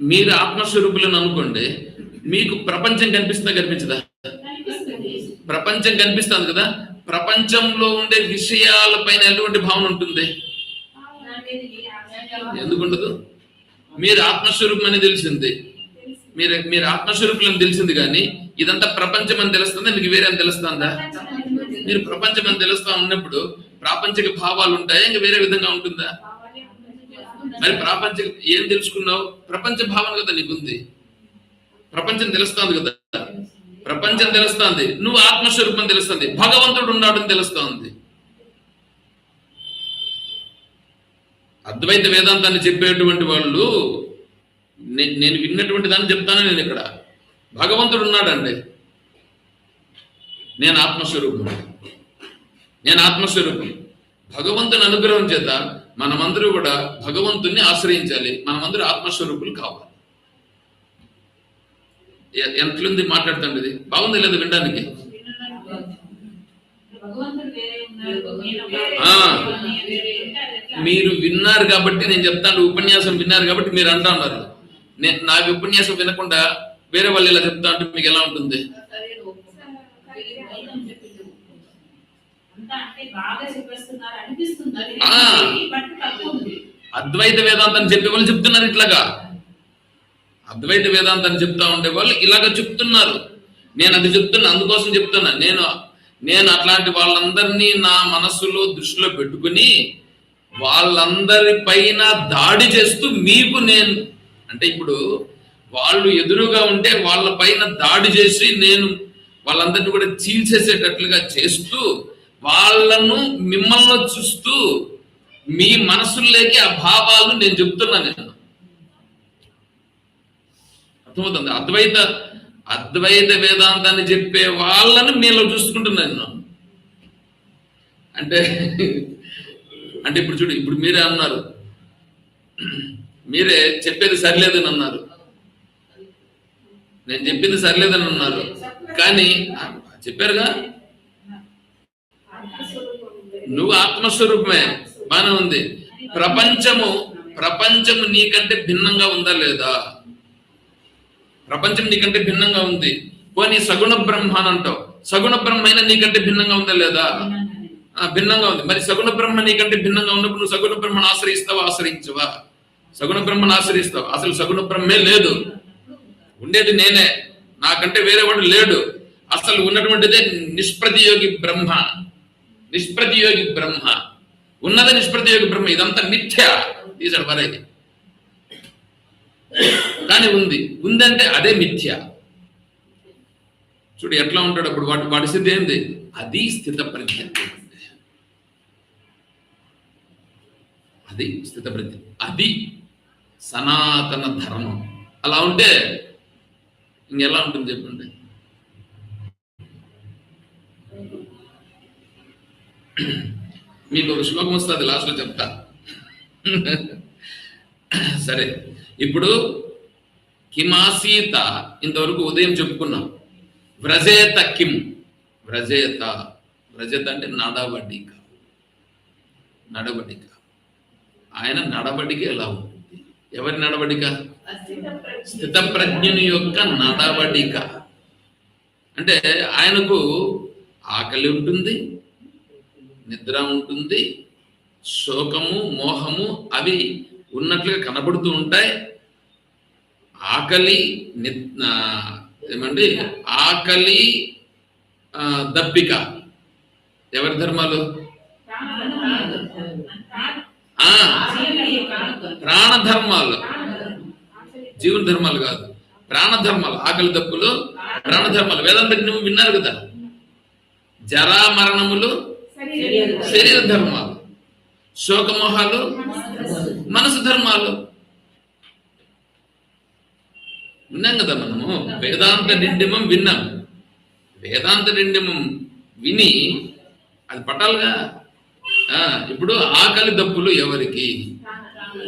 మీరు ఆత్మస్వరూపులను అనుకోండి, మీకు ప్రపంచం కనిపిస్తుందా కనిపించదా? ప్రపంచం కనిపిస్తుంది కదా. ప్రపంచంలో ఉండే విషయాలపైన ఎటువంటి భావన ఉంటుంది? ఎందుకుండదు? మీరు ఆత్మస్వరూపం అని తెలిసింది, మీరు ఆత్మస్వరూపులని తెలిసింది, కానీ ఇదంతా ప్రపంచం అని తెలుస్తుందా? మీకు వేరే అని తెలుస్తుందా? మీరు ప్రపంచం అని తెలుస్తా ఉన్నప్పుడు ప్రాపంచిక భావాలు ఉంటాయా? ఇంకా వేరే విధంగా ఉంటుందా? మరి ప్రాపంచిక ఏం తెలుసుకున్నావు? ప్రపంచ భావన కదా నీకుంది. ప్రపంచం తెలుస్తుంది కదా. ప్రపంచం తెలుస్తుంది, నువ్వు ఆత్మస్వరూపం తెలుస్తుంది, భగవంతుడు ఉన్నాడని తెలుస్తుంది. అద్వైత వేదాంతాన్ని చెప్పేటువంటి వాళ్ళు నేను విన్నటువంటి దాన్ని చెప్తాను. నేను ఇక్కడ భగవంతుడు ఉన్నాడండి. నేను ఆత్మస్వరూపం. భగవంతుని అనుగ్రహం చేత మనమందరూ కూడా భగవంతుణ్ణి ఆశ్రయించాలి. మనమందరూ ఆత్మస్వరూపులు కావాలి. ఎంతలుంది మాట్లాడుతుంది? ఇది బాగుంది లేదా వినడానికి? మీరు విన్నారు కాబట్టి నేను చెప్తాను. ఉపన్యాసం విన్నారు కాబట్టి మీరు అంటా ఉన్నారు. నాకు ఉపన్యాసం వినకుండా వేరే వాళ్ళు ఇలా చెప్తా అంటే మీకు ఎలా ఉంటుంది? అద్వైత వేదాంతాన్ని చెప్పే వాళ్ళు చెప్తున్నారు ఇట్లాగా. అద్వైత వేదాంతాన్ని చెప్తా ఉండే వాళ్ళు ఇలాగ చెప్తున్నారు. నేను అది చెప్తున్నా, అందుకోసం చెప్తున్నా. నేను అట్లాంటి వాళ్ళందరినీ నా మనస్సులో దృష్టిలో పెట్టుకుని వాళ్ళందరి పైన దాడి చేస్తూ మీకు నేను అంటే ఇప్పుడు వాళ్ళు ఎదురుగా ఉంటే వాళ్ళ పైన దాడి చేసి నేను వాళ్ళందరినీ కూడా చీల్చేసేటట్లుగా చేస్తూ వాళ్ళను మిమ్మల్ని చూస్తూ మీ మనసుల్లోకి ఆ భావాలు నేను చెప్తున్నా. నేను అర్థమవుతుంది. అద్వైత వేదాంతాన్ని చెప్పే వాళ్ళని మీలో చూసుకుంటున్నాను. అంటే ఇప్పుడు చూడు, ఇప్పుడు మీరే అన్నారు, మీరే చెప్పేది సరిలేదని అన్నారు. నేను చెప్పింది సరిలేదని అన్నారు, కానీ చెప్పారుగా నువ్వు ఆత్మస్వరూపమే, బానే ఉంది. ప్రపంచము నీకంటే భిన్నంగా ఉందా లేదా? ప్రపంచం నీకంటే భిన్నంగా ఉంది. పోనీ సగుణ బ్రహ్మ అని అంటావు. సగుణ బ్రహ్మ అయినా నీకంటే భిన్నంగా ఉందా లేదా? భిన్నంగా ఉంది. మరి సగుణ బ్రహ్మ నీకంటే భిన్నంగా ఉన్నప్పుడు నువ్వు సగుణ బ్రహ్మను ఆశ్రయించవా? సగుణ బ్రహ్మను ఆశ్రయిస్తావు. అసలు సగుణ బ్రహ్మే లేదు, ఉండేది నేనే, నాకంటే వేరే వాడు లేడు. అసలు ఉన్నటువంటిదే నిష్ప్రతియోగి బ్రహ్మ. ఉన్నది నిష్ప్రతియోగి బ్రహ్మ. ఇదంతా మిథ్య, తీసాడు మరేది. కానీ ఉందంటే అదే మిథ్య. చూడు ఎట్లా ఉంటాడు అప్పుడు. వాడి స్థితి ఏంది? అది స్థిత ప్రజ్ఞ. అది స్థిత ప్రజ్ఞ, అది సనాతన ధర్మం. అలా ఉంటే ఇంకెలా ఉంటుంది చెప్పండి? మీకు ఒక శ్లోకం వస్తుంది, లాస్ట్లో చెప్తా. సరే, ఇప్పుడు కిమాసీత ఇంతవరకు ఉదయం చెప్పుకున్నాం. వ్రజేత కిం, వ్రజేత అంటే నడవడిక. ఆయన నడవడిక ఎలా ఉంటుంది? ఎవరి నడవడిక? స్థిత ప్రజ్ఞుని యొక్క నడవడిక. అంటే ఆయనకు ఆకలి ఉంటుంది, నిద్ర ఉంటుంది, శోకము మోహము అవి ఉన్నట్లుగా కనబడుతూ ఉంటాయి. ఆకలి దప్పిక ఎవరి ధర్మాలు? ప్రాణధర్మాలు, జీవన ధర్మాలు కాదు, ప్రాణధర్మాలు. ఆకలి దప్పులు ప్రాణధర్మాలు. వేదాంతం నువ్వు విన్నారు కదా. జరా మరణములు శరీర ధర్మాలు, శోకమోహాలు మనసు ధర్మాలు. విన్నాం కదా మనము. వేదాంత డిండిమం విన్నాం. వేదాంత డిండిమం విని అది పట్టాలిగా. ఇప్పుడు ఆకలి దప్పులు ఎవరికి?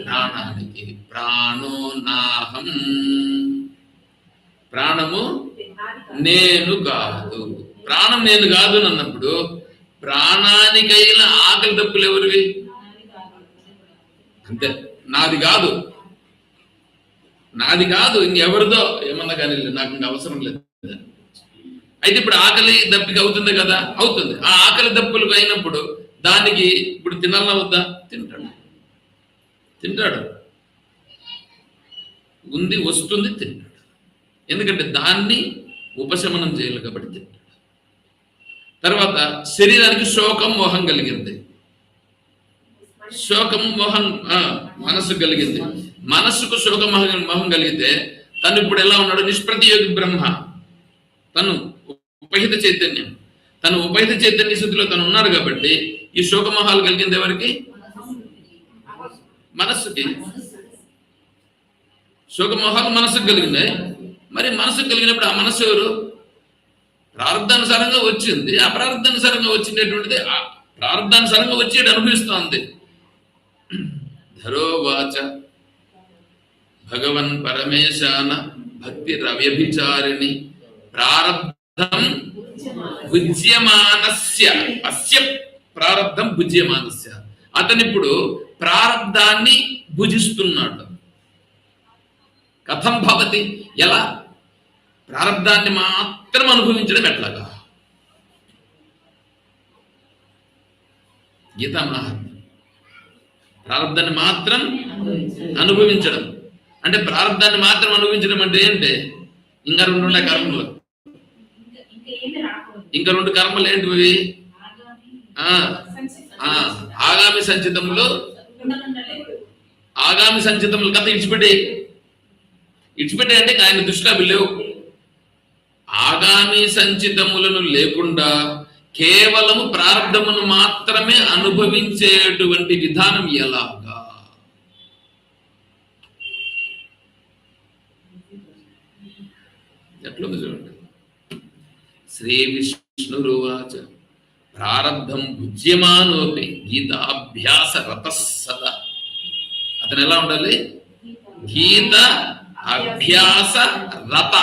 ప్రాణానికి. ప్రాణో నాహం, ప్రాణము నేను కాదు. ప్రాణం నేను కాదు అన్నప్పుడు ప్రాణానికైన ఆకలి దప్పులు ఎవరివి? అంతే, నాది కాదు ఇంకెవరిదో ఏమన్నా కానీ నాకు ఇంకా అవసరం లేదు. అయితే ఇప్పుడు ఆకలి దప్పిక అవుతుంది కదా? అవుతుంది. ఆ ఆకలి దప్పులకు అయినప్పుడు దానికి ఇప్పుడు తినాలన్నా వద్దా? తింటాడు. వస్తుంది, తింటాడు. ఎందుకంటే దాన్ని ఉపశమనం చేయాలి కాబట్టి తింటాడు. తర్వాత శరీరానికి శోకం మోహం కలిగింది. శోకం మోహం మనస్సు కలిగింది. మనస్సుకు శోక మోహం కలిగితే తను ఇప్పుడు ఎలా ఉన్నాడు? నిష్ప్రతియోగి బ్రహ్మ. తను ఉపహిత చైతన్యం. తను ఉపహిత చైతన్య స్థితిలో తను ఉన్నాడు కాబట్టి ఈ శోకమోహాలు కలిగింది ఎవరికి? మనస్సుకి. శోకమోహాలు మనసుకు కలిగినాయి. మరి మనసుకు కలిగినప్పుడు ఆ మనస్సు ఎవరు? ప్రారంధానుసారంగా వచ్చింది. ఆ ప్రారంధానుసారంగా వచ్చినటువంటిది ఆ ప్రారంధానుసారంగా వచ్చేది అనుభవిస్తోంది. ధరోవాచ భగవన్ పరమేశాన భక్తి రవ్యభిచారిణి ప్రారబ్ధం భుజ్యమానస్య అస్య ప్రారబ్ధం భుజ్యమానస్య. అతనిప్పుడు ప్రారబ్ధాన్ని భుజిస్తున్నాడు. కథం భవతి, ఎలా? ప్రారబ్ధాన్ని మాత్రం అనుభవించడం ఎట్లాగా? గీతా మహాత్మ్యం. ప్రారబ్ధాన్ని మాత్రం అనుభవించడం అంటే, ప్రారబ్ధాన్ని మాత్రం అనుభవించడం అంటే ఏంటి? ఇంకా రెండు ఉన్నాయి కర్మలు. ఇంకా రెండు కర్మలు ఏంటివి? ఆగామి సంచితములు, ఆగామి సంచితములు కథ ఇడిచిపెట్టే అంటే ఆయన దృష్టిలో అవి లేవు. ఆగామి సంచితములను లేకుండా కేవలము ప్రారంధమును మాత్రమే అనుభవించేటువంటి విధానం ఎలాగా? ఎట్లుంది చూడండి. శ్రీ విష్ణురువాచ ప్రారబ్ధం భుజ్యమానోపి గీతాభ్యాస రత సదా. అతను ఎలా ఉండాలి? గీత అభ్యాస రత.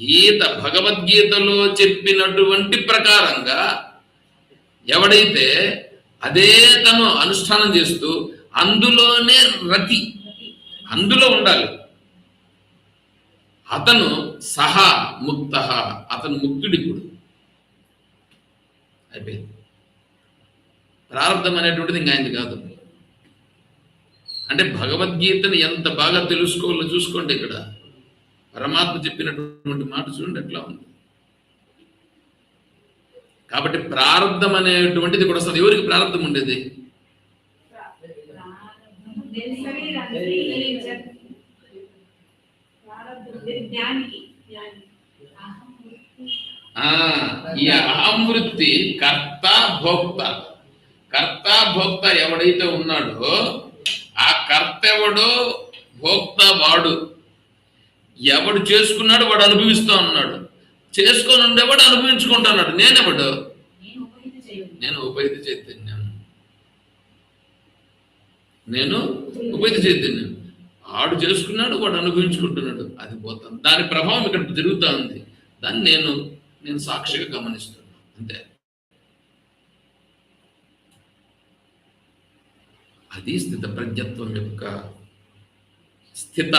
గీత భగవద్గీతలో చెప్పినటువంటి ప్రకారంగా ఎవడైతే అదే తను అనుష్ఠానం చేస్తూ అందులోనే రతి, అందులో ఉండాలి, అతను సహా ముక్త, అతను ముక్తుడి. ఇప్పుడు అయిపోయింది. ప్రారంధం అనేటువంటిది ఇంకా ఆయనది కాదు. అంటే భగవద్గీతను ఎంత బాగా తెలుసుకోవాలో చూసుకోండి. ఇక్కడ పరమాత్మ చెప్పినటువంటి మాట చూడండి ఎట్లా ఉంది. కాబట్టి ప్రారంధం అనేటువంటిది కూడా వస్తుంది. ఎవరికి ప్రారంధం ఉండేది? ఈ అహంవృత్తి కర్త భోక్త. కర్త భోక్త ఎవడైతే ఉన్నాడో ఆ కర్త ఎవడో, భోక్త వాడు. ఎవడు చేసుకున్నాడు వాడు అనుభవిస్తూ ఉన్నాడు, చేసుకొని ఉండేవాడు అనుభవించుకుంటున్నాడు. నేనెవడు? నేను ఉపైత చైతన్యం. నేను ఉపైత చైతన్యం. ఆడు చేసుకున్నాడు, వాడు అనుభవించుకుంటున్నాడు. అది పోతాను. దాని ప్రభావం ఇక్కడ జరుగుతూ ఉంది. దాన్ని నేను సాక్షిగా గమనిస్తున్నాను అంతే. అది స్థిత ప్రజ్ఞత్వం యొక్క స్థిత.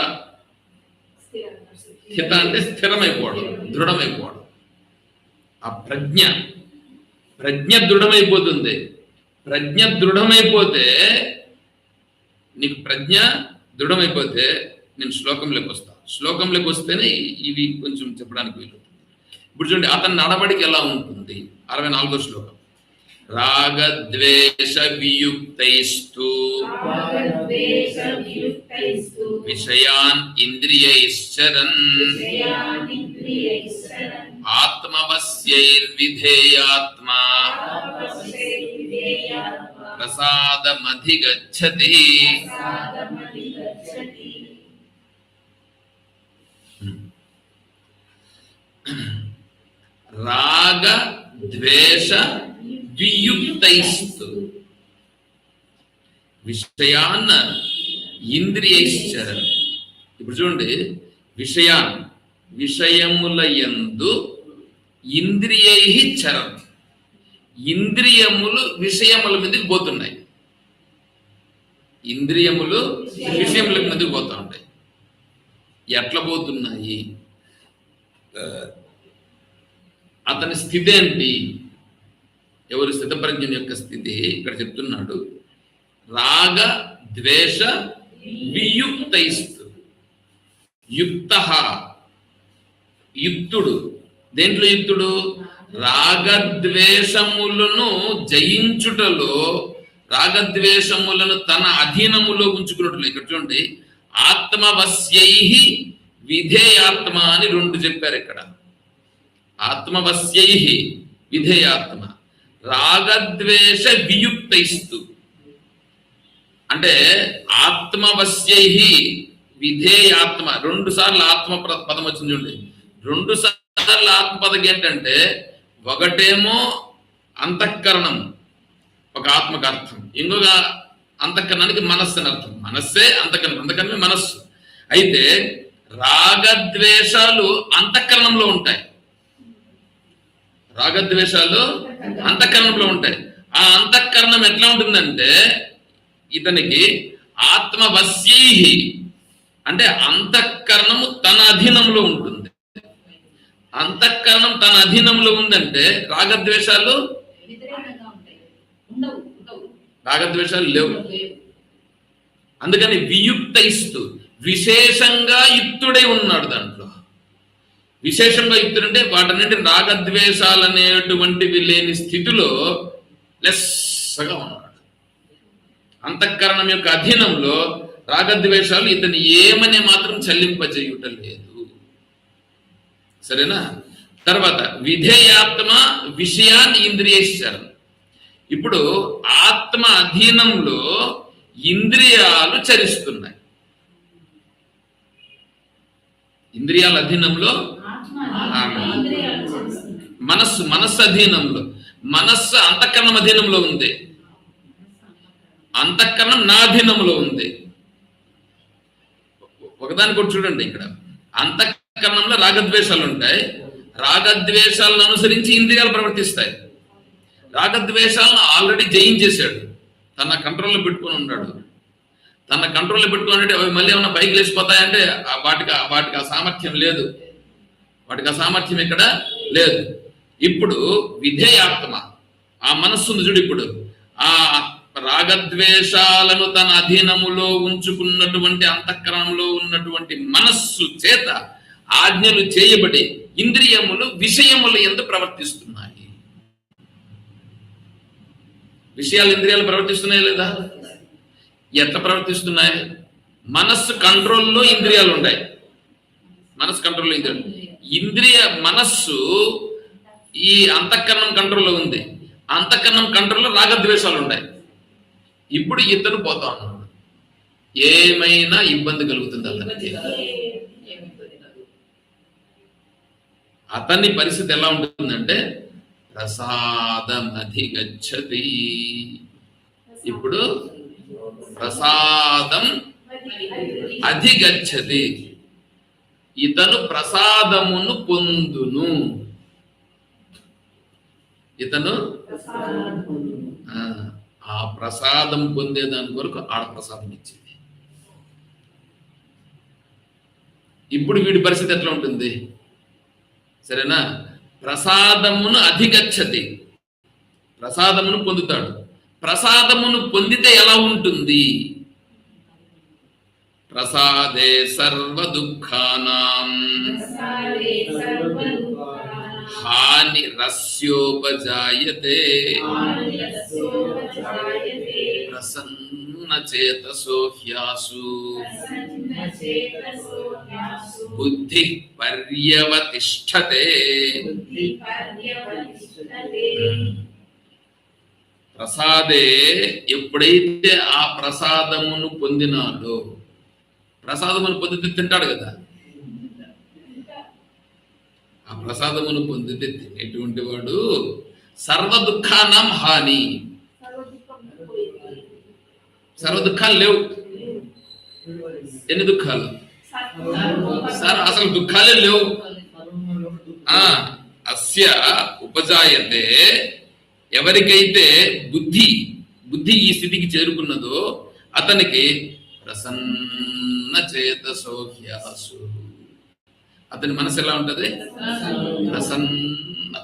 స్థిత అంటే స్థిరమైపోవడం, దృఢమైపోవడం. ఆ ప్రజ్ఞ దృఢమైపోతుంది. ప్రజ్ఞ దృఢమైపోతే, నీకు ప్రజ్ఞ దృఢమైపోతే నేను శ్లోకంలోకి వస్తాను. శ్లోకంలోకి వస్తేనే ఇవి కొంచెం చెప్పడానికి వీలు. ఇప్పుడు చూడండి, అతని నడవడికి ఎలా ఉంటుంది. 64వ శ్లోకం. రాగద్వేష వియుక్తైస్తు విషయాన్ ఇంద్రియైశ్చరన్ ఆత్మవస్యైర్విధేయాత్మా ప్రసాదమధిగచ్చతి. రాగ ద్వేష వియుక్తైస్తు విషయాన్ ఇంద్రియైశ్చరన్. ఇప్పుడు చూడండి, విషయముల యందు ఇంద్రియై చరన్. ఇంద్రియములు విషయముల మీదకి పోతున్నాయి. ఇంద్రియములు విషయముల మీదకి పోతా ఉంటాయి. ఎట్లా పోతున్నాయి? అతని స్థితి ఏంటి? ఎవరి స్థితప్రజ్ఞ యొక్క స్థితి ఇక్కడ చెప్తున్నాడు. రాగ ద్వేష వియుక్తైస్తు. యుక్తుడు. దేంట్లో యుక్తుడు? రాగద్వేషములను జయించుటలో, రాగద్వేషములను తన అధీనములో ఉంచుకున్నట్లు. ఇక్కడ చూడండి, ఆత్మవశ్యై విధేయాత్మ అని 2 చెప్పారు ఇక్కడ. ఆత్మవశ్యై విధేయాత్మ, రాగద్వేష వియుక్తైస్తు. అంటే ఆత్మవశ్యై విధేయాత్మ, 2 సార్లు ఆత్మ పదం వచ్చింది చూడండి. 2 సార్లు ఆత్మ పదం ఏంటంటే, ఒకటేమో అంతఃకరణం, ఒక ఆత్మకు అర్థం, ఇంకొక అంతఃకరణానికి మనస్సు అని అర్థం. మనస్సే అంతఃకరణం, అంతఃకరణమే మనస్సు. అయితే రాగద్వేషాలు అంతఃకరణంలో ఉంటాయి. రాగద్వేషాలు అంతఃకరణంలో ఉంటాయి. ఆ అంతఃకరణం ఎట్లా ఉంటుందంటే, ఇతనికి ఆత్మవశ్యై అంటే అంతఃకరణము తన అధీనంలో ఉంటుంది. అంతఃకరణం తన అధీనంలో ఉందంటే రాగద్వేషాలు లేవు. అందుకని వియుక్త ఇస్తూ విశేషంగా యుక్తుడై ఉన్నాడు. దాంట్లో విశేషంగా యుక్తుడు అంటే వాటన్నింటి రాగద్వేషాలు అనేటువంటివి లేని స్థితిలో లెస్సగా ఉన్నాడు. అంతఃకరణం యొక్క అధీనంలో రాగద్వేషాలు ఇతని ఏమనే మాత్రం చెల్లింపజేయుట లేదు. సరేనా? తర్వాత విధేయాత్మ విషయాన్ని ఇంద్రియేశ్వరం. ఇప్పుడు ఆత్మ అధీనంలో ఇంద్రియాలు చరిస్తున్నాయి. ఇంద్రియాల అధీనంలో మనస్సు అధీనంలో, మనస్సు అంతఃకరణం అధీనంలో ఉంది, అంతఃకరణం నా అధీనంలో ఉంది. ఒకదాని కూడా చూడండి, ఇక్కడ అంతఃకరణంలో రాగద్వేషాలు ఉంటాయి. రాగద్వేషాలను అనుసరించి ఇంద్రియాలు ప్రవర్తిస్తాయి. రాగద్వేషాలను ఆల్రెడీ జయించేశాడు, తన కంట్రోల్లో పెట్టుకొని ఉన్నాడు. తన కంట్రోల్లో పెట్టుకుని అవి మళ్ళీ ఏమైనా బైక్ లేచిపోతాయంటే వాటికి ఆ సామర్థ్యం లేదు. వాటికి ఆ సామర్థ్యం ఇక్కడ లేదు. ఇప్పుడు విధేయాత్మ, ఆ మనస్సు ఉంది చూడు. ఇప్పుడు ఆ రాగద్వేషాలను తన అధీనములో ఉంచుకున్నటువంటి అంతఃకరణంలో ఉన్నటువంటి మనస్సు చేత ఆజ్ఞలు చేయబడి ఇంద్రియములు విషయములు ఎందు ప్రవర్తిస్తున్నాయి. విషయాలు ఇంద్రియాలు ప్రవర్తిస్తున్నాయి లేదా? ఎట్లా ప్రవర్తిస్తున్నాయి? మనస్సు కంట్రోల్లో ఇంద్రియాలు ఉంటాయి. మనస్సు కంట్రోల్లో మనస్సు ఈ అంతఃకరణం కంట్రోల్లో ఉంది. అంతఃకరణం కంట్రోల్లో రాగద్వేషాలు ఉంటాయి. ఇప్పుడు ఇతను పోతా ఉన్నాడు. ఏమైనా ఇబ్బంది కలుగుతుంది అతనికి. అతని పరిస్థితి ఎలా ఉంటుందంటే ప్రసాదం అధిగచ్చతి. ఇప్పుడు ప్రసాదం అధిగచ్చతి, ఇతను ప్రసాదమును పొందును. ఇతను ఆ ప్రసాదం పొందేదాని కొరకు ఆడ ప్రసాదం ఇచ్చింది. ఇప్పుడు వీడి పరిస్థితి ఎట్లా ఉంటుంది? సరేనా? ప్రసాదమును అధిగచ్చతి, ప్రసాదమును పొందుతాడు. ప్రసాదమును పొందితే ఎలా ఉంటుంది? ప్రసాదే సర్వ దుఃఖానాం హాని రస్యోపజాయతే ప్రసన్న చేతసో హ్యాసు బుద్ధి పర్యవతిష్ఠతే. ప్రసాదే, ఎప్పుడైతే ఆ ప్రసాదమును పొందినాడో, ప్రసాదమును పొందితే తింటాడు కదా, ఆ ప్రసాదమును పొందితే తినేటువంటి వాడు సర్వ దుఃఖానం హాని. సర్వ దుఃఖాలు లేవు. ఎన్ని దుఃఖాలు సార్? అసలు దుఃఖాలే లేవు. అస్య ఉపజాయతే, ఎవరికైతే బుద్ధి ఈ స్థితికి చేరుకున్నదో అతనికి ప్రసన్న చేతసో హ్యాసు. అతని మనసు ఎలా ఉంటది? ప్రసన్న.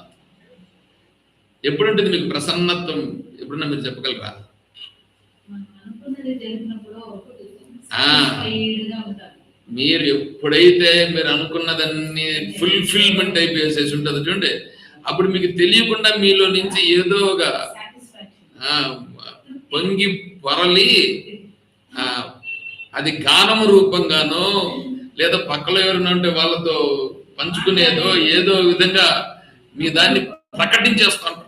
ఎప్పుడుంటుంది మీకు ప్రసన్నత్వం? ఎప్పుడన్నా మీరు చెప్పగలరా? మీరు ఎప్పుడైతే మీరు అనుకున్నదాన్ని ఫుల్ఫిల్మెంట్ అయిపోయేసేసి ఉంటుంది చూడండి, అప్పుడు మీకు తెలియకుండా మీలో నుంచి ఏదో ఒక పొంగి పొరలి, అది గానము రూపంగానో లేదా పక్కలో ఎవరైనా ఉంటే వాళ్ళతో పంచుకునేదో ఏదో విధంగా మీ దాన్ని ప్రకటించేస్తాను.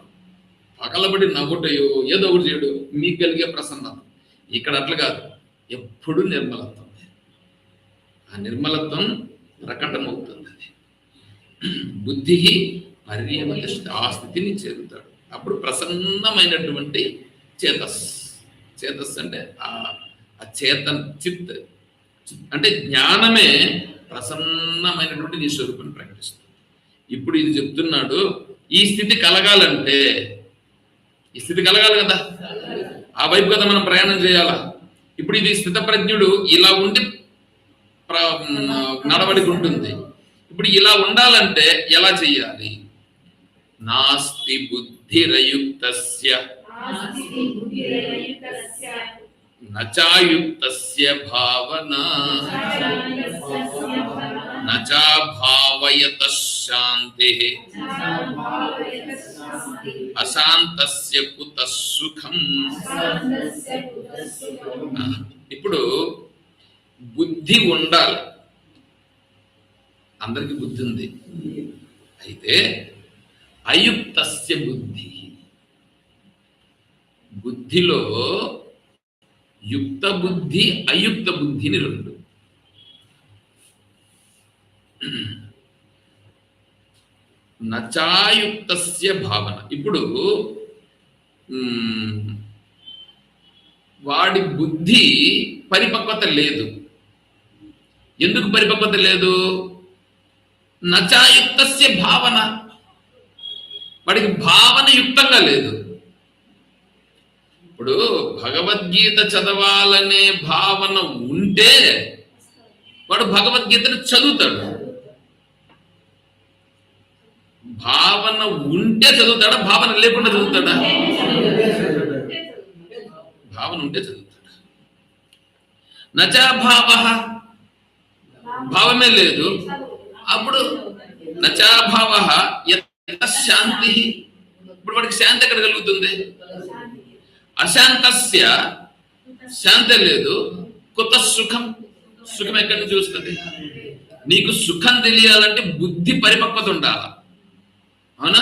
పగలబడి నవ్వుటయో ఏదో ఒకటి చేయడు మీకు కలిగే ప్రసన్నత. ఇక్కడ అట్లా కాదు, ఎప్పుడు నిర్మలత్వం. ఆ నిర్మలత్వం ప్రకటమవుతుంది. బుద్ధి పర్యవతిష్ట, ఆ స్థితిని చేరుతాడు. అప్పుడు ప్రసన్నమైనటువంటి చేతస్ అంటే ఆ చేతన్ చిత్ అంటే జ్ఞానమే ప్రసన్నమైనటువంటి నీ స్వరూపాన్ని ప్రకటిస్తుంది. ఇప్పుడు ఇది చెప్తున్నాడు, ఈ స్థితి కలగాలంటే, ఈ స్థితి కలగాలి కదా, ఆ వైపు కదా మనం ప్రయాణం చేయాలా. ఇప్పుడు ఇది స్థితప్రజ్ఞుడు ఇలా ఉండి నడవడికి ఉంటుంది. ఇప్పుడు ఇలా ఉండాలంటే ఎలా చెయ్యాలి? నాస్తి బుద్ధిరయుక్తస్య నచాయుక్తస్య భావనా నచా భావయతః శాంతిః అశాంతస్య కుతః సుఖం. ఇప్పుడు బుద్ధి ఉండాలి. అందరికీ బుద్ధి ఉంది. అయితే అయుక్తస్య బుద్ధి, బుద్ధిలో యుక్త బుద్ధి అయుక్త బుద్ధిని రెండు. నచాయుక్తస్య భావన, ఇప్పుడు వాడి బుద్ధి పరిపక్వత లేదు. ఎందుకు పరిపక్వత లేదు? నచాయుక్తస్య భావన, వాడికి భావన యుక్తంగా లేదు. ఇప్పుడు భగవద్గీత చదవాలనే భావన ఉంటే వాడు భగవద్గీతను చదువుతాడు. భావన ఉంటే చదువుతాడా? భావన లేకుండా చదువుతాడా? భావన ఉంటే చదువుతాడు. నచా భావ, భావమే లేదు. అప్పుడు నచా భావ శాంతి, ఇప్పుడు వాడికి శాంతి ఎక్కడ కలుగుతుంది? అశాంతస్య, శాంతి లేదు. కొత్త సుఖం, సుఖం ఎక్కడి నుంచి వస్తుంది? నీకు సుఖం తెలియాలంటే బుద్ధి పరిపక్వత ఉండాల. అవునా?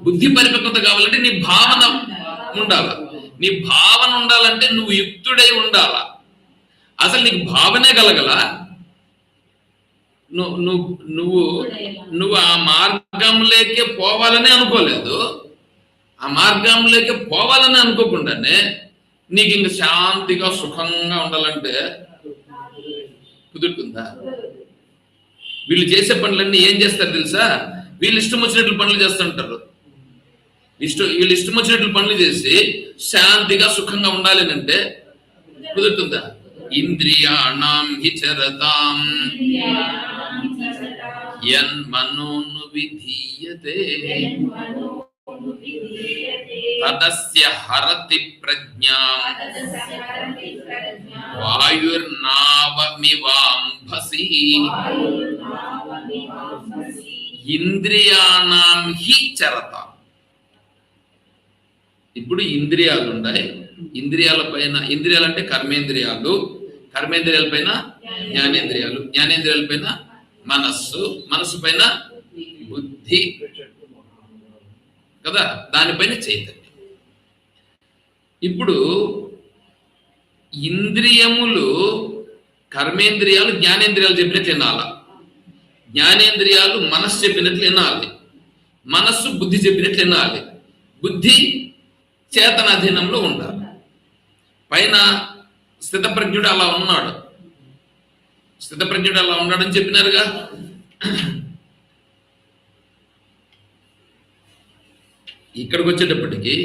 బుద్ధి పరిపక్వత కావాలంటే నీ భావన ఉండాల. నీ భావన ఉండాలంటే నువ్వు యుక్తుడై ఉండాల. అసలు నీకు భావనే కలగల, నువ్వు ఆ మార్గంలోకి పోవాలని అనుకోలేదు. ఆ మార్గంలోకి పోవాలని అనుకోకుండానే నీకు ఇంక శాంతిగా సుఖంగా ఉండాలంటే కుదురుతుందా? వీళ్ళు చేసే పనులన్నీ ఏం చేస్తారు తెలుసా? వీళ్ళు ఇష్టం వచ్చినట్లు పనులు చేస్తుంటారు. వీళ్ళు ఇష్టం వచ్చినట్లు పనులు చేసి శాంతిగా సుఖంగా ఉండాలి అంటే కుదురుతుందా? ఇంద్రియాణం హి చరతాం యన్మనోను విధీయతే తదస్య హరతి ప్రజ్ఞాం వాయుర్నావమివాంభసి ఇంద్రియాణం హి చరతాం. ఇప్పుడు ఇంద్రియాలు ఉన్నాయి. ఇంద్రియాల పైన, ఇంద్రియాలు అంటే కర్మేంద్రియాలు, కర్మేంద్రియాల పైన జ్ఞానేంద్రియాలు, జ్ఞానేంద్రియాల పైన మనస్సు, మనస్సు పైన బుద్ధి కదా, దానిపైన చైతన్యం. ఇప్పుడు ఇంద్రియములు, కర్మేంద్రియాలు జ్ఞానేంద్రియాలు చెప్పినట్లు వినాలా, జ్ఞానేంద్రియాలు మనస్సు చెప్పినట్లు వినాలి, మనస్సు బుద్ధి చెప్పినట్లు వినాలి, బుద్ధి చేతనాధీనంలో ఉండాలి. పైన స్థితప్రజ్ఞుడు అలా ఉన్నాడు, స్థితప్రజ్ఞుడు అలా ఉన్నాడని చెప్పినారుగా. ఇక్కడికి వచ్చేటప్పటికి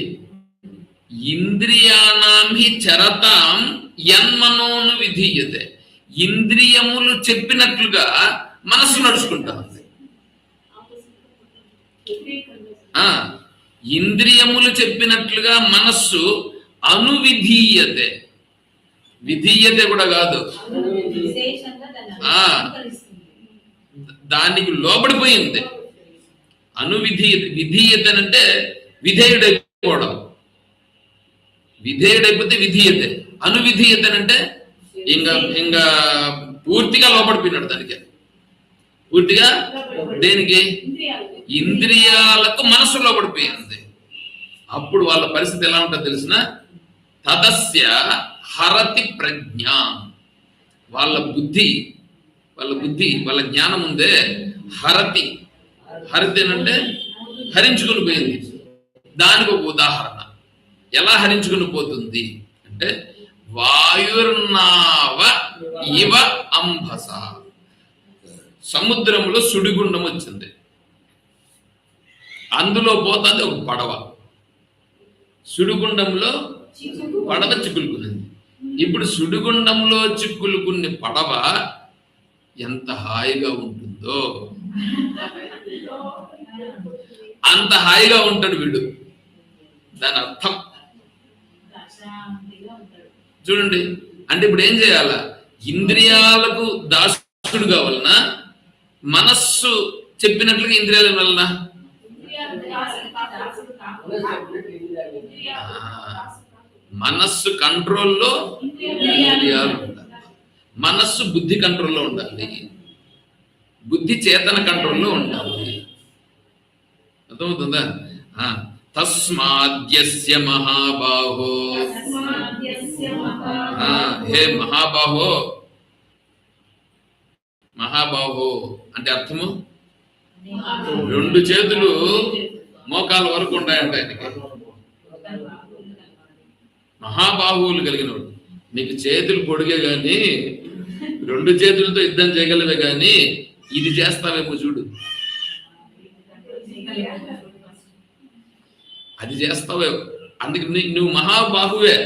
ఇంద్రియాణామి చరతాం యన్మనోను విధీయతే, ఇంద్రియములు చెప్పినట్లుగా మనస్సు నడుచుకుంటా ఉంది. ఇంద్రియములు చెప్పినట్లుగా మనస్సు అనువిధీయతే, విధీయతే కూడా కాదు, దానికి లోబడిపోయింది. అనువిధీయత, విధీయత అంటే విధేయుడైపోవడం, విధేయుడైపోతే విధీయతే. అనువిధీయత అంటే ఇంకా పూర్తిగా లోపడిపోయినాడు దానికి, పూర్తిగా. దేనికి? ఇంద్రియాలకు మనస్సు లోపడిపోయింది. అప్పుడు వాళ్ళ పరిస్థితి ఎలా ఉంటుందో తెలిసిన? తదస్య హరతి ప్రజ్ఞ. వాళ్ళ బుద్ధి వాళ్ళ జ్ఞానం ఉందే హరతి. హరతి అంటే హరించుకుని పోయింది. దానికి ఒక ఉదాహరణ. ఎలా హరించుకుని పోతుంది అంటే వాయుర్నావ ఇవ అంబస. సముద్రంలో సుడిగుండం వచ్చింది, అందులో పోతుంది ఒక పడవ. సుడిగుండంలో పడవ చిక్కులుకున్నది. ఇప్పుడు సుడిగుండంలో చిక్కులుకున్న పడవ ఎంత హాయిగా ఉంటుందో అంత హాయిగా ఉంటాడు వీడు. దాని అర్థం చూడండి. అంటే ఇప్పుడు ఏం చేయాల? ఇంద్రియాలకు దాసుడు కావాలనా, మనస్సు చెప్పినట్లుగా ఇంద్రియాల వలన? మనస్సు కంట్రోల్లో ఇంద్రియాలు ఉండాలి. మనస్సు బుద్ధి కంట్రోల్లో ఉండాలి. బుద్ధి చేతన కంట్రోల్లో ఉండాలి. అర్థమవుతుందా? తస్మాద్యస్య మహాబాహో. హే మహాబాహో. మహాబాహో అంటే అర్థము రెండు చేతులు మోకాల వరకు ఉంటాయంట ఆయనకి. మహాబాహువులు కలిగినవాడు. నీకు చేతులు పొడిగే గాని రెండు చేతులతో యుద్ధం చేయగలవే గాని ఇది చేస్తావేమో చూడు, అది చేస్తావే. అందుకు నువ్వు మహాబాహువే.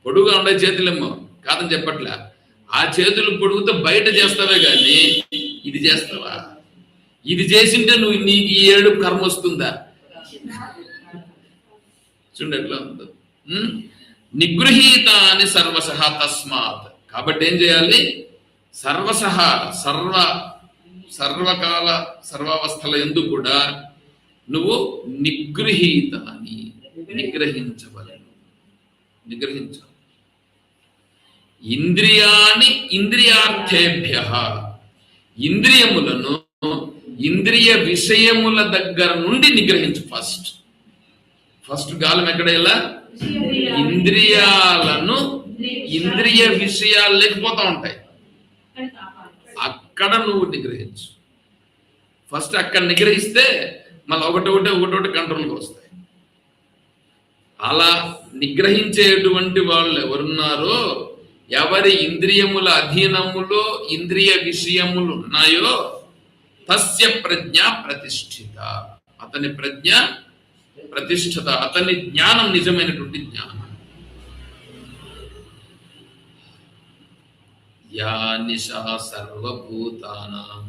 పొడుగుగా ఉండే చేతులేమో కాదని చెప్పట్లే. ఆ చేతులు పొడుగుతో బయట చేస్తావే గాని ఇది చేస్తావా? ఇది చేసింటే నీకు ఈ ఏడు కర్మ వస్తుందా? చూడండి ఎట్లా ఉందో. నిగృహీతాని సర్వశః తస్మాత్. కాబట్టి ఏం చేయాలి? సర్వశః సర్వకాల సర్వావస్థల యందు కూడా నువ్వు నిగృహీతాని నిగ్రహించవలను. నిగ్రహించాలి. ఇంద్రియాని ఇంద్రియార్థేభ్యః. ఇంద్రియములను ఇంద్రియ విషయముల దగ్గర నుండి నిగ్రహించు. ఫస్ట్ గాలం ఎక్కడేలా? ఇంద్రియాలను ఇంద్రియ విషయాలు లేకపోతా ఉంటాయి, అక్కడ నువ్వు నిగ్రహించు. ఫస్ట్ అక్కడ నిగ్రహిస్తే మళ్ళీ ఒకటొకటి కంట్రోల్కి వస్తాయి. అలా నిగ్రహించేటువంటి వాళ్ళు ఎవరున్నారో, ఎవరి ఇంద్రియముల అధీనములో ఇంద్రియ విషయములు ఉన్నాయో తస్య ప్రజ్ఞ ప్రతిష్ఠిత. అతని ప్రజ్ఞ ప్రతిష్ఠిత. అతని జ్ఞానం నిజమైనటువంటి జ్ఞానం. యా నిశా సర్వభూతానాం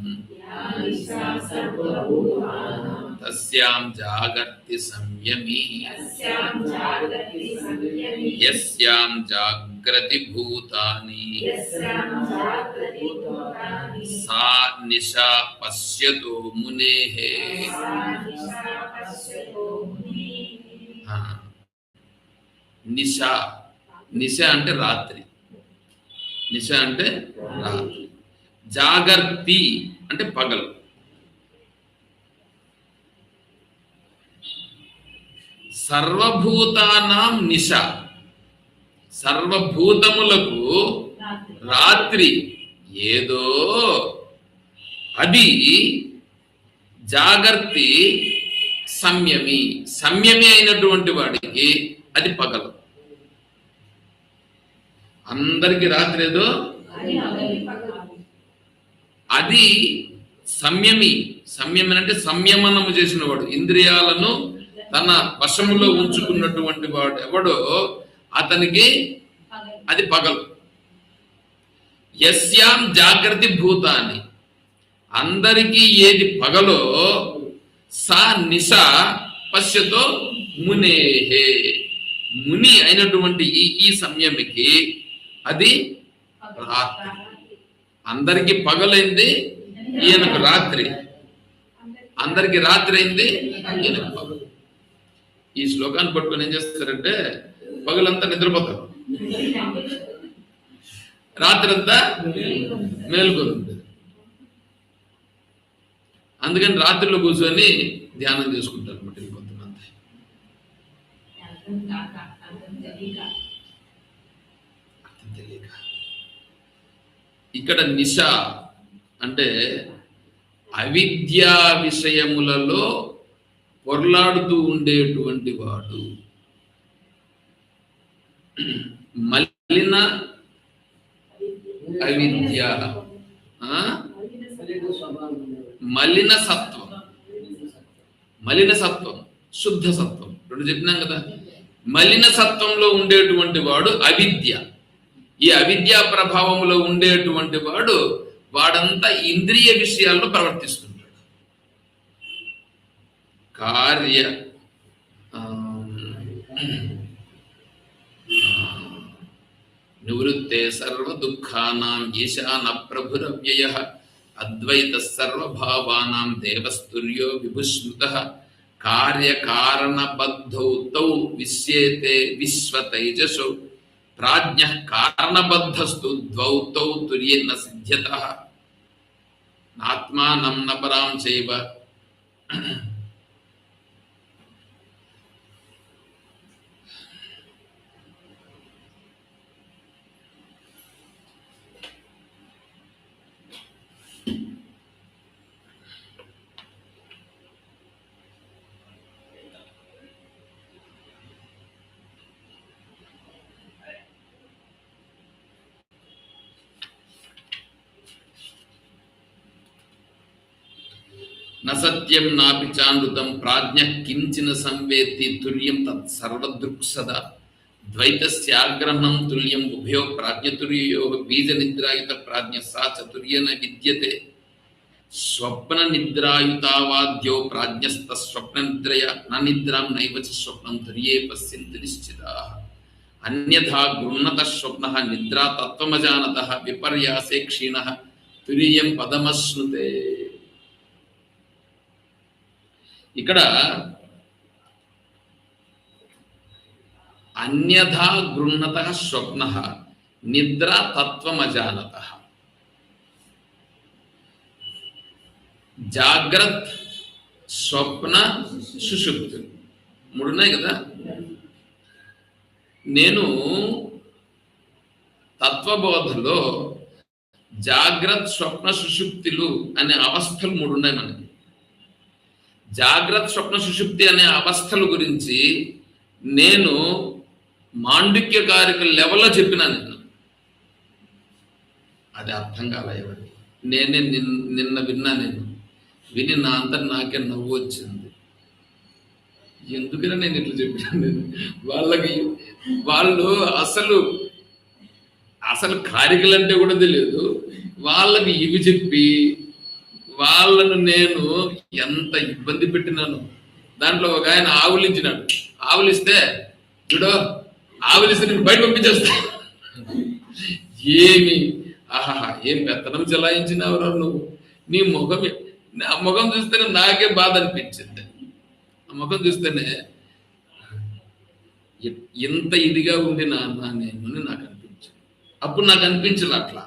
తస్యాం జాగర్తి సంయమీ యస్యాం జాగ్రతి భూతాని సా నిశా పశ్యతో మునేః. నిశా. నిశ అంటే రాత్రి. నిశ అంటే రాత్రి. జాగర్తి అంటే పగలు. సర్వభూతానాం నిశ. సర్వభూతములకు రాత్రి ఏదో అది జాగర్తి సంయమి. సంయమి అయినటువంటి వాడికి అది పగలు. అందరికి రాత్రి ఏదో అది సంయమి. సంయమి అంటే సంయమనము చేసిన వాడు, ఇంద్రియాలను తన వశములో ఉంచుకున్నటువంటి వాడు ఎవడో అతనికి అది పగలు. యస్యాం జాగ్రత్త భూతాన్ని. అందరికీ ఏది పగలో సా నిశ పశ్యతో మునేహే. ముని అయినటువంటి ఈ సంయమికి అది రాత్రి. అందరికి పగలైంది, ఈయనకు రాత్రి. అందరికి రాత్రి అయింది, ఈయనకు పగలు. ఈ శ్లోకాన్ని పట్టుకొని ఏం చేస్తారంటే పగలంతా నిద్రపోతారు, రాత్రి అంతా మేలుకొని ఉంటుంది. అందుకని రాత్రిలో కూర్చొని ధ్యానం చేసుకుంటారు అన్నమాట కొంతమంది. తెలియక. ఇక్కడ నిశ అంటే అవిద్యా విషయములలో పొర్లాడుతూ ఉండేటువంటి వాడు, మలిన అవిద్య, మలిన సత్వం, మలిన సత్వం, శుద్ధ సత్వం, రెండు చెప్పినాం కదా. మలిన సత్వంలో ఉండేటువంటి వాడు అవిద్య. ఈ అవిద్యా ప్రభావంలో ఉండేటువంటి వాడంతా ఇంద్రియ విషయాల్లో ప్రవర్తిస్తుంటాడు. కార్య నివృత్తే సర్వ దుఃఖానాం ఈశాన ప్రభురవ్యయః అద్వైత సర్వభావానాం దేవస్తుర్యో విభుస్మృతః కార్యకారణబద్ధౌ తౌ విశ్యేతే విశ్వతైజసో ప్రాజ్ఞః కారణబద్ధస్తు ద్వౌ తౌ తుర్యేన సిద్ధ్యతః ఆత్మానం న పరాం చైవ. నసత్యం నాపి చానృతం ప్రాజ్ఞ కించిన సంవేత్తి తుల్యం తత్ సర్వదృక్సద ద్వైతస్యాగ్రహణం తుల్యం ఉభయో ప్రాజ్ఞతుర్యో బీజ నిద్రాయుత ప్రాజ్ఞ సా చతుర్యన విద్యతే స్వప్న నిద్రాయుతావాద్యో ప్రాజ్ఞస్త స్వప్న నిద్రయ న నిద్రాం నైవ చ స్వప్నం తుర్యే పశ్యంతి నిశ్చితాః అన్యథా గృహ్ణత స్వప్నః నిద్రా తత్వమజానతః విపర్యాసే క్షీణః తుర్యం పదమశ్నుతే. ఇక్కడ అన్యథా గృహ్ణత స్వప్న నిద్ర తత్వమజానత. జాగ్రత్త, స్వప్న, సుషుప్తి మూడు ఉన్నాయి కదా. నేను తత్వబోధలో జాగ్రత్త, స్వప్న, సుషుప్తిలు అనే అవస్థలు మూడు ఉన్నాయి మనకి. జాగ్రత్త, స్వప్న, సుషుప్తి అనే అవస్థల గురించి నేను మాండుక్యకారిక లెవెల్లో చెప్పినాను. అది అర్థం కాలేదు. నేనే నిన్న విన్నా. నేను విని నా అంతా నాకే నవ్వు వచ్చింది. ఎందుకని నేను ఇట్లా చెప్పినాను? నేను వాళ్ళు అసలు కారికలంటే కూడా తెలియదు. వాళ్ళకి ఇవి చెప్పి వాళ్ళను నేను ఎంత ఇబ్బంది పెట్టినాను. దాంట్లో ఒక ఆయన ఆవులించినాడు. ఆవులిస్తే చూడో, ఆవులిస్తే నేను బయట పంపించేస్తా. ఏమి ఆహా, ఏం పెత్తనం చెలాయించినావురా నువ్వు. నీ ముఖం చూస్తేనే నాకే బాధ అనిపించింది. ఆ ముఖం చూస్తేనే ఎంత ఇదిగా ఉండి నాన్న నేను నాకు అనిపించింది. అప్పుడు నాకు అనిపించలే అట్లా.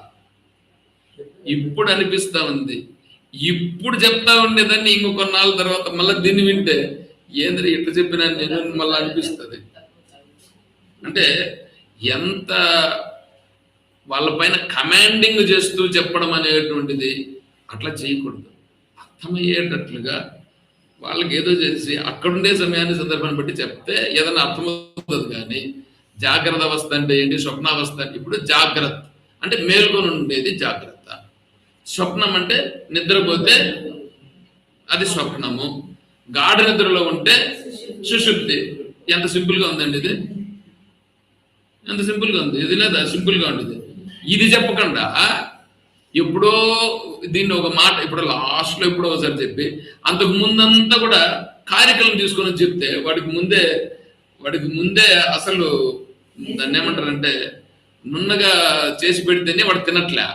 ఇప్పుడు అనిపిస్తా ఉంది. ఇప్పుడు చెప్తా ఉండేదాన్ని ఇంకొక నాలుగు తర్వాత మళ్ళీ దీన్ని వింటే ఏంద్రీ ఇట్లా చెప్పినా నేను మళ్ళీ అనిపిస్తుంది. అంటే ఎంత వాళ్ళపైన కమాండింగ్ చేస్తూ చెప్పడం అనేటువంటిది అట్లా చేయకూడదు. అర్థమయ్యేటట్లుగా వాళ్ళకి ఏదో చేసి అక్కడుండే సమయాన్ని సందర్భాన్ని బట్టి చెప్తే ఏదైనా అర్థమవుతుంది. కానీ జాగ్రత్త అవస్థ అంటే ఏంటి, స్వప్నావస్థ అంటే ఇప్పుడు జాగ్రత్త అంటే మేల్కొని ఉండేది జాగ్రత్త. స్వప్నం అంటే నిద్రపోతే అది స్వప్నము. గాఢ నిద్రలో ఉంటే సుషుప్తి. ఎంత సింపుల్గా ఉందండి ఇది. ఎంత సింపుల్గా ఉంది ఇది. లేదా సింపుల్గా ఉండేది. ఇది చెప్పకుండా ఎప్పుడో దీన్ని ఒక మాట ఇప్పుడు లాస్ట్లో ఎప్పుడో ఒకసారి చెప్పి అంతకు ముందంతా కూడా కారికలను తీసుకొని చెప్తే వాడికి ముందే అసలు దాన్ని ఏమంటారంటే నున్నగా చేసి పెడితేనే వాడు తినట్లే.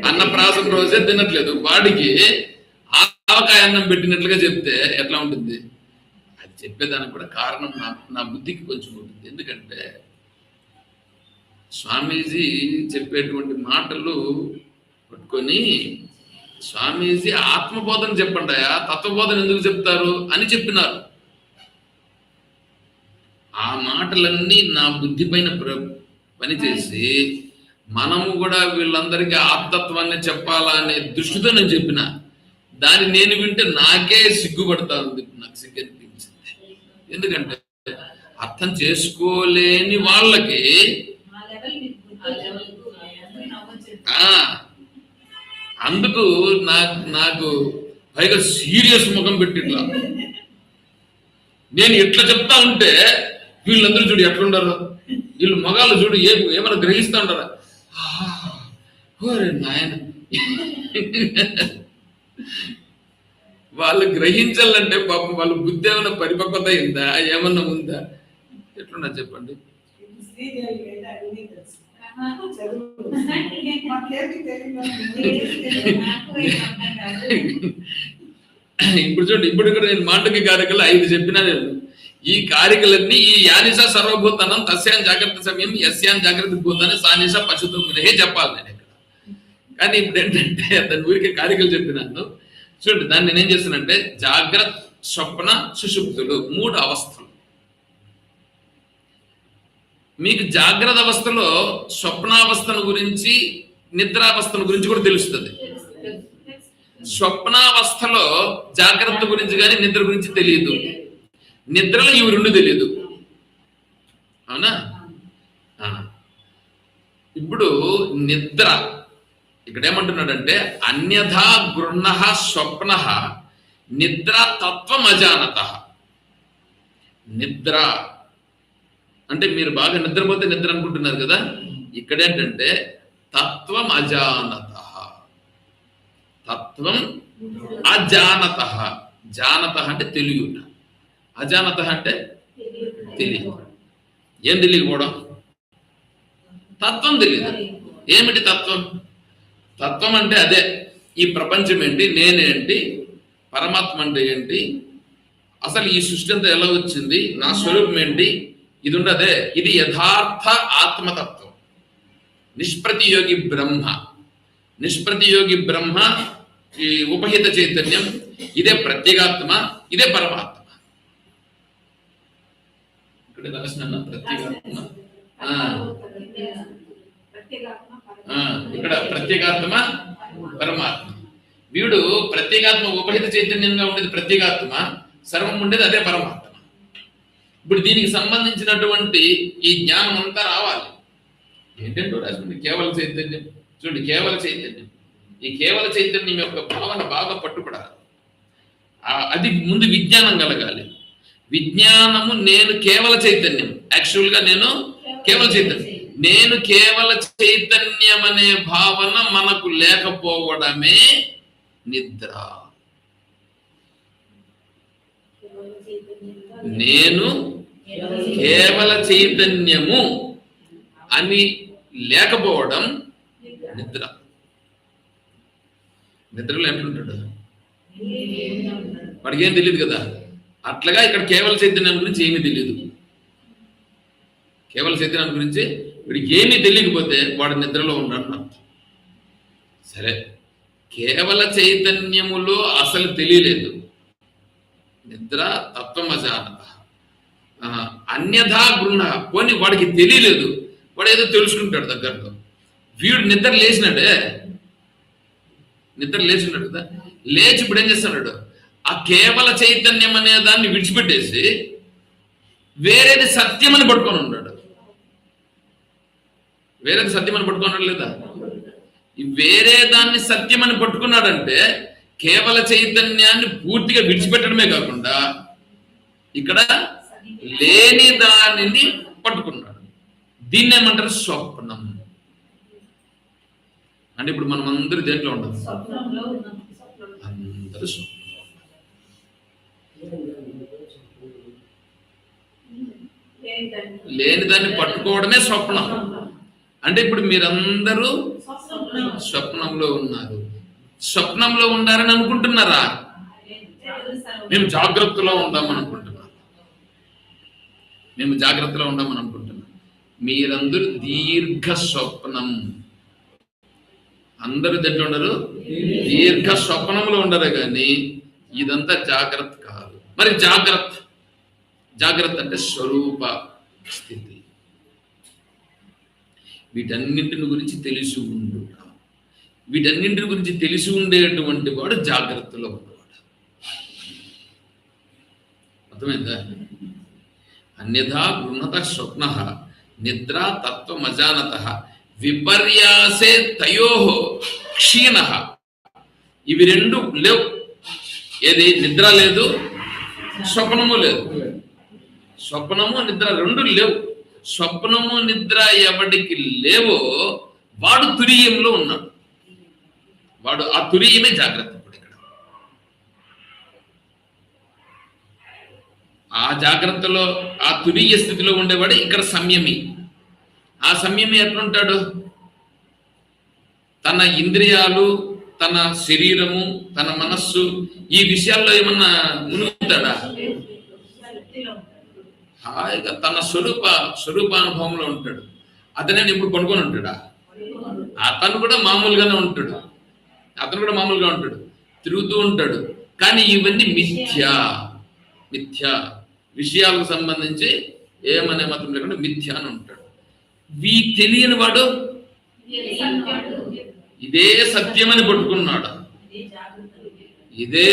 అన్నప్రాసం రోజే తినట్లేదు. వాడికి ఆవకాయ అన్నం పెట్టినట్లుగా చెప్తే ఎట్లా ఉంటుంది? అది చెప్పేదానికి కూడా కారణం నా బుద్ధికి కొంచెం ఉంటుంది. ఎందుకంటే స్వామీజీ చెప్పేటువంటి మాటలు పట్టుకొని స్వామీజీ ఆత్మబోధన చెప్పండియా, తత్వబోధన ఎందుకు చెప్తారు అని చెప్పినారు. ఆ మాటలన్నీ నా బుద్ధి పైన పనిచేసి మనము కూడా వీళ్ళందరికీ ఆప్తత్వాన్ని చెప్పాలా అనే దృష్టితో నేను చెప్పిన దాన్ని నేను వింటే నాకే సిగ్గుపడతా ఉంది, నాకు సిగ్గు అనిపించింది. ఎందుకంటే అర్థం చేసుకోలేని వాళ్ళకి అందుకు నాకు పైగా సీరియస్ ముఖం పెట్టిట్లా నేను ఎట్లా చెప్తా ఉంటే వీళ్ళందరూ చూడు ఎట్లుండారు, వీళ్ళు మగాళ్ళు చూడు ఏమైనా గ్రహిస్తా ఉంటారా, నాయన వాళ్ళు గ్రహించాలంటే పాపం వాళ్ళ బుద్ధి ఏమైనా పరిపక్వత అయిందా, ఏమన్నా ఉందా, ఎట్లున్నా చెప్పండి. ఇప్పుడు చూడండి, ఇప్పుడు కూడా నేను మాండకి కారికలు 5 చెప్పినా నేను. ఈ కారికలన్నీ ఈ యానిష సర్వభూతానం తస్యాం జాగ్రత్త సమయం యస్యాం జాగ్రత్త భూతాన్ని సానిష పశుతో చెప్పాలి నేను ఇక్కడ. కానీ ఇప్పుడు ఏంటంటే దాని ఊరికే కారికలు చెప్పినాను. చూడండి, దాన్ని నేనేం చేస్తానంటే జాగ్రత్త, స్వప్న, సుషుప్తులు 3 అవస్థలు. మీకు జాగ్రత్త అవస్థలో స్వప్నావస్థను గురించి, నిద్రావస్థను గురించి కూడా తెలుస్తుంది. స్వప్నావస్థలో జాగ్రత్త గురించి కానీ నిద్ర గురించి తెలియదు, నిద్రలో ఇవి 2 తెలియదు. అవునా? ఇప్పుడు నిద్ర ఇక్కడ ఏమంటున్నాడంటే అన్యథా గృహ స్వప్న నిద్ర తత్వం అజానత. నిద్ర అంటే మీరు బాగా నిద్రపోతే నిద్ర అనుకుంటున్నారు కదా, ఇక్కడేంటంటే తత్వం అజానత, తత్వం అజానత. జానత అంటే తెలియట, అజానత అంటే తెలియదు. ఏం తెలియకపోవడం? తత్వం తెలియదు. ఏమిటి తత్వం? తత్వం అంటే అదే ఈ ప్రపంచం ఏంటి, నేనేంటి, పరమాత్మ అంటే ఏంటి, అసలు ఈ సృష్టి అంతా ఎలా వచ్చింది, నా స్వరూపం ఏంటి, ఇది ఉండదే. ఇది యథార్థ ఆత్మతత్వం. నిష్ప్రతియోగి బ్రహ్మ, నిష్ప్రతియోగి బ్రహ్మ, ఈ ఉపహిత చైతన్యం, ఇదే ప్రత్యేగాత్మ, ఇదే పరమాత్మ. ఇక్కడ రాసిన ప్రత్యేగాత్మ, ఇక్కడ ప్రత్యేగాత్మ పరమాత్మ. వీడు ప్రత్యేగాత్మ ఉపహిత చైతన్యంగా ఉండేది ప్రత్యేగాత్మ, సర్వం ఉండేది అదే పరమాత్మ. ఇప్పుడు దీనికి సంబంధించినటువంటి ఈ జ్ఞానం అంతా రావాలి. ఏంటంటే రాసింది కేవల చైతన్యం. చూడండి, కేవల చైతన్యం, ఈ కేవల చైతన్యం యొక్క భావన బాగా పట్టుపడాలి. అది ముందు విజ్ఞానం కలగాలి. విజ్ఞానము నేను కేవల చైతన్యం, యాక్చువల్గా నేను కేవల చైతన్యం, నేను కేవల చైతన్యం అనే భావన మనకు లేకపోవడమే నిద్ర. నేను కేవల చైతన్యము అని లేకపోవడం నిద్ర. నిద్రలో ఎట్లుంటాడు? వాడికి ఏం తెలియదు కదా. అట్లాగా ఇక్కడ కేవల చైతన్యం గురించి ఏమీ తెలియదు. కేవల చైతన్యం గురించి వీడికి ఏమీ తెలియకపోతే వాడు నిద్రలో ఉన్నాడు అర్థం. సరే, కేవల చైతన్యములో అసలు తెలియలేదు, నిద్ర తత్వం అజానత. అన్యథా గృహ, పోనీ వాడికి తెలియలేదు, వాడు ఏదో తెలుసుకుంటాడు దగ్గరలో. వీడు నిద్ర లేచినాడే, నిద్ర లేచినాడు కదా, లేచి ఇప్పుడు ఏం చేస్తున్నాడు? ఆ కేవల చైతన్యం అనే దాన్ని విడిచిపెట్టేసి వేరేది సత్యమని పట్టుకొని ఉన్నాడు. వేరేది సత్యమని పట్టుకున్నాడు లేదా? వేరే దాన్ని సత్యమని పట్టుకున్నాడంటే కేవల చైతన్యాన్ని పూర్తిగా విడిచిపెట్టడమే కాకుండా ఇక్కడ లేని దానిని పట్టుకున్నాడు. దీన్ని ఏమంటారు? స్వప్నం. అంటే ఇప్పుడు మనం అందరూ దేంట్లో ఉంటాం? అందరూ స్వప్నం. లేని దాన్ని పట్టుకోవడమే స్వప్నం. అంటే ఇప్పుడు మీరందరూ స్వప్నంలో ఉన్నారు. స్వప్నంలో ఉన్నారని అనుకుంటున్నారా? మేము జాగ్రత్తలో ఉందామని అనుకుంటున్నాం. మేము జాగ్రత్తలో ఉందామని అనుకుంటున్నాం. మీరందరూ దీర్ఘ స్వప్నం. అందరూ దగ్గర ఉండరు, దీర్ఘ స్వప్నంలో ఉండరు. కానీ ఇదంతా జాగ్రత్త కాదు. మరి జాగ్రత్త, జాగ్రత్త అంటే స్వరూప స్థితి. వీటన్నింటిని గురించి తెలిసి ఉండుట. వీటన్నింటిని గురించి తెలిసి ఉండేటువంటి వాడు జాగ్రత్తలో ఉన్నవాడు. అర్థమైందా? అన్యథా గృహత స్వప్న నిద్రా తత్వమజానత విపర్యాసే తయోహో క్షీణ. ఇవి రెండు లేవు. ఏది? నిద్ర లేదు, స్వప్నము లేదు. స్వప్నము నిద్ర రెండు లేవు. స్వప్నము నిద్ర ఎవడికి లేవో వాడు తురీయంలో ఉన్నాడు. వాడు ఆ తురీయమే జాగ్రత్త. ఇక్కడ ఆ జాగ్రత్తలో ఆ తురీయ స్థితిలో ఉండేవాడు ఇక్కడ సంయమి. ఆ సంయమి ఎట్లుంటాడు? తన ఇంద్రియాలు, తన శరీరము, తన మనస్సు ఈ విషయాల్లో ఏమన్నా మునుగుతాడా? హాయిగా తన స్వరూపానుభవంలో ఉంటాడు. అతనే ఇప్పుడు కొనుక్కొని ఉంటాడా? అతను కూడా మామూలుగానే ఉంటాడు. తిరుగుతూ ఉంటాడు. కానీ ఇవన్నీ మిథ్యా విషయాలకు సంబంధించి ఏమనే మాత్రం లేకుండా మిథ్యా అని ఉంటాడు. తెలియని వాడు ఇదే సత్యమని పట్టుకున్నాడు, ఇదే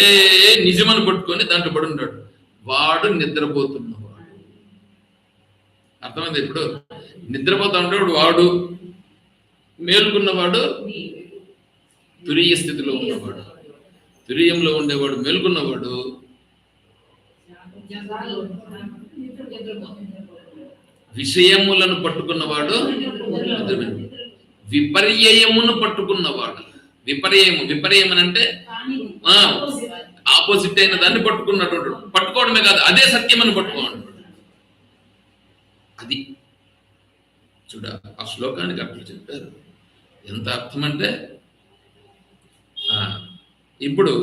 నిజమని పట్టుకొని దాంట్లో పడి ఉన్నాడు. వాడు నిద్రపోతున్నవాడు. అర్థమైంది? ఇప్పుడు నిద్రపోతా ఉండేవాడు వాడు, మేలుకున్నవాడు తురీయ స్థితిలో ఉన్నవాడు. తురీయంలో ఉండేవాడు మేలుకున్నవాడు విషయములను పట్టుకున్నవాడు, విపర్యయమును పట్టుకున్నవాడు. విపర్యయం అంటే ఆపోజిట్ అయిన దాన్ని పట్టుకున్నటువంటి, పట్టుకోవడమే కాదు అదే సత్యమని పట్టుకోవడం. అది చూడ ఆ శ్లోకానికి అట్లా చెప్పారు. ఎంత అర్థం అంటే, ఇప్పుడు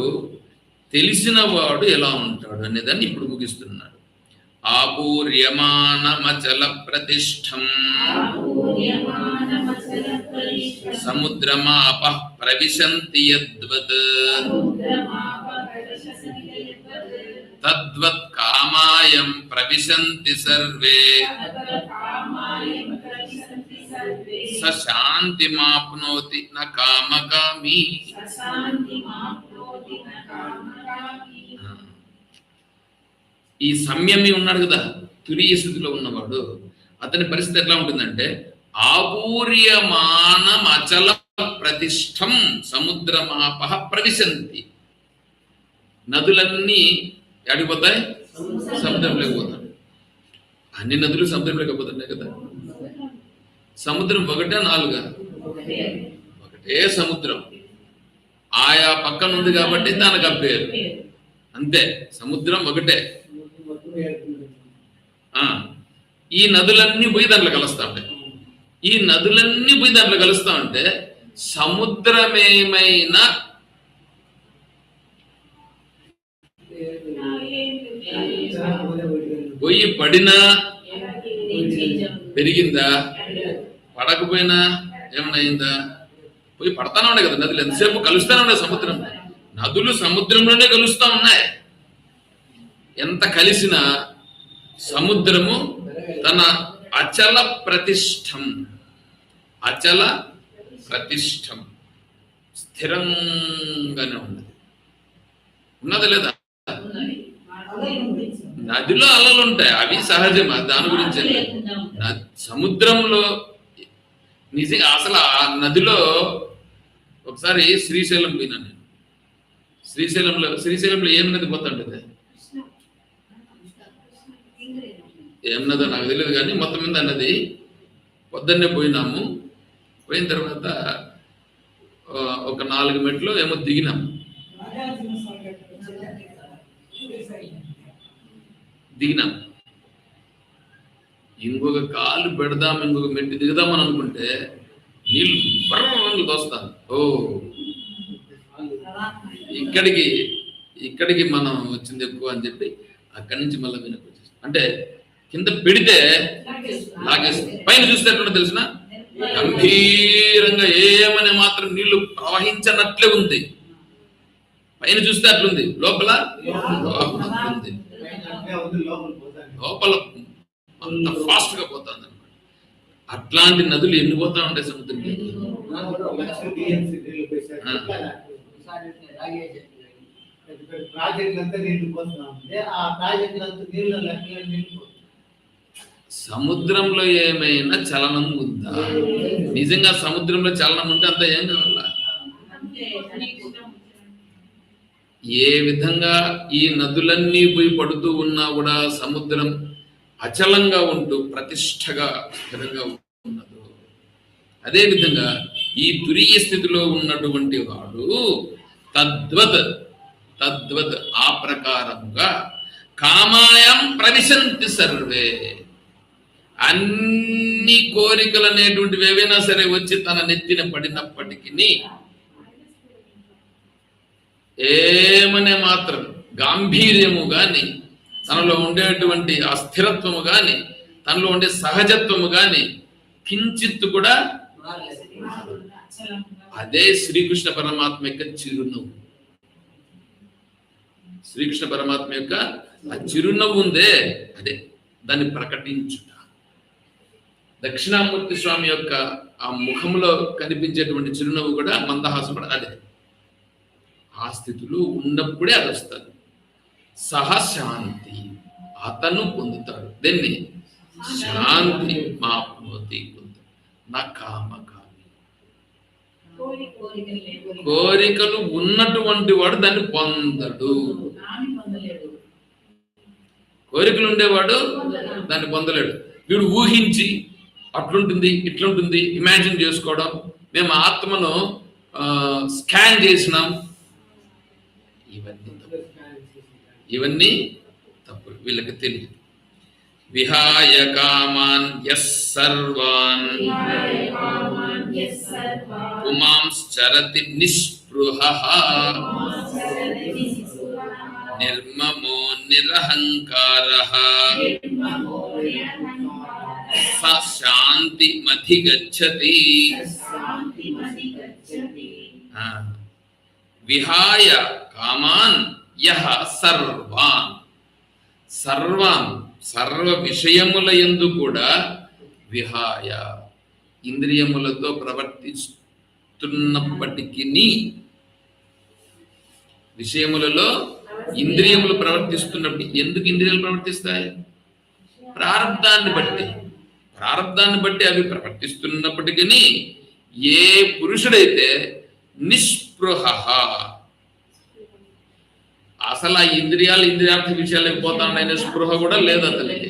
తెలిసిన వాడు ఎలా ఉంటాడు అనేదాన్ని ఇప్పుడు ముగిస్తున్నాడు. ఆపూర్యమానమచల ప్రతిష్టం సముద్రమాప ప్రవిశంతి యద్వత్ తద్వత్ కామాయం ప్రవిశంతి సర్వే స శాంతిమాప్నోతి న కామకామి. ఈ సంయమి ఉన్నాడు కదా, తురీయ స్థితిలో ఉన్నవాడు, అతని పరిస్థితి ఎట్లా ఉంటుందంటే ఆపూర్యమానం అచల ప్రతిష్టం సముద్రమాప ప్రవిశంతి. నదులన్నీ ఎడిపోతాయి, సముద్రంలోకి పోతాయి. అన్ని నదులు సముద్రంలోకి పోతున్నాయి కదా. సముద్రం ఒకటే నాలుగా? ఒకటే సముద్రం. ఆయా పక్కన ఉంది కాబట్టి దానికి ఆ పేరు. అంతే, సముద్రం ఒకటే. ఈ నదులన్నీ పోయి దాంట్లో కలుస్తా ఉంటాయి. సముద్రమేమైనా పోయి పడినా పెరిగిందా, పడకపోయినా ఏమైనా అయిందా? పోయి పడతానే ఉన్నాయి కదా నదులు. ఎంతసేపు కలుస్తానే ఉన్నాయి సముద్రం. నదులు సముద్రంలోనే కలుస్తా ఉన్నాయి. ఎంత కలిసినా సముద్రము తన అచల ప్రతిష్టం స్థిరంగానే ఉన్నది లేదా? నదిలో అలలు ఉంటాయి, అవి సహజం, దాని గురించి. సముద్రంలో నిజంగా అసలు ఆ నదిలో ఒకసారి శ్రీశైలం పోయినా నేను. శ్రీశైలంలో ఏం నది పోతా ఉంటుంది? ఏం నదో నాకు తెలియదు కానీ మొత్తం మీద నది. పొద్దున్నే పోయినాము. పోయిన తర్వాత ఒక 4 మెట్లు ఏమో దిగినాం. ఇంకొక కాలు పెడదాం, ఇంకొక మెట్టు దిగుదామని అనుకుంటే నీళ్ళు బర్రంగా తోస్తాను. ఇక్కడికి మనం వచ్చింది ఎక్కువ అని చెప్పి అక్కడి నుంచి మళ్ళీ వెనక్కి వచ్చేసి, అంటే కింద పెడితే లాగేస్తుంది. పైన చూస్తే ఎట్లా తెలిసిన గంభీరంగా ఏమనే మాత్రం నీళ్లు ప్రవహించనట్లే ఉంది. పైన చూస్తే అట్లుంది, లోపల లోపల అంత ఫాస్ట్ గా పోతుంది అనమాట. అట్లాంటి నదులు ఎండిపోతా ఉంటాయి సముద్రంలో. సముద్రంలో ఏమైనా చలనం ఉందా? నిజంగా సముద్రంలో చలనం ఉంటే అంత ఏం కావాల? ఏ విధంగా ఈ నదులన్నీ పోయి పడుతూ ఉన్నా కూడా సముద్రం అచలంగా ఉంటూ ప్రతిష్టగా స్థిరంగా ఉన్నదో, అదేవిధంగా ఈ తురీయ స్థితిలో ఉన్నటువంటి వాడు తద్వత్ ఆ ప్రకారముగా కామాయం ప్రవిశంతి సర్వే, అన్ని కోరికలు అనేటువంటివి ఏవైనా సరే వచ్చి తన నెత్తిన పడినప్పటికీ ఏమనే మాత్రం గాంభీర్యము గాని, తనలో ఉండేటువంటి ఆ స్థిరత్వము గాని, తనలో ఉండే సహజత్వము గాని కించిత్తు కూడా, అదే శ్రీకృష్ణ పరమాత్మ యొక్క చిరునవ్వు. శ్రీకృష్ణ పరమాత్మ యొక్క ఆ చిరునవ్వు ఉందే, అదే దాన్ని ప్రకటించుట. దక్షిణామూర్తి స్వామి యొక్క ఆ ముఖంలో కనిపించేటువంటి చిరునవ్వు కూడా, మందహాసం కూడా అదే. ఆ స్థితిలో ఉన్నప్పుడే అది వస్తుంది. సహశాంతి అతను పొందుతాడు. దీన్ని శాంతి మాప్నోతి నా కామకామి. కోరికలు ఉన్నటువంటి వాడు దాన్ని పొందడు. కోరికలు ఉండేవాడు దాన్ని పొందలేడు. వీడు ఊహించి అట్లుంటుంది ఇట్లుంటుంది ఇమాజిన్ చేసుకోవడం, మేము ఆత్మను స్కాన్ చేసినాం, ఇవన్నీ తప్పు. వీళ్ళకి తెలియదు. విహాయ కామాన్ యస్ సర్వాన్ పుమాంశ్చరతి నిస్పృహః నిర్మమో నిరహంకారః స శాంతిమధిగచ్చతి. విహాయ కామాన్ యః సర్వాన్, సర్వ విషయముల యందు కూడా విహాయ, ఇంద్రియములతో ప్రవర్తిస్తున్నప్పటికీ, విషయములలో ఇంద్రియములు ప్రవర్తిస్తున్నప్పుడు, ఎందుకు ఇంద్రియాలు ప్రవర్తిస్తాయి? ప్రారంధాన్ని బట్టి అవి ప్రవర్తిస్తున్నప్పటికీ ఏ పురుషుడైతే నిస్పృహ, అసలు ఆ ఇంద్రియార్థ విషయాలకు పోతాడనే స్పృహ కూడా లేదు అతనికి.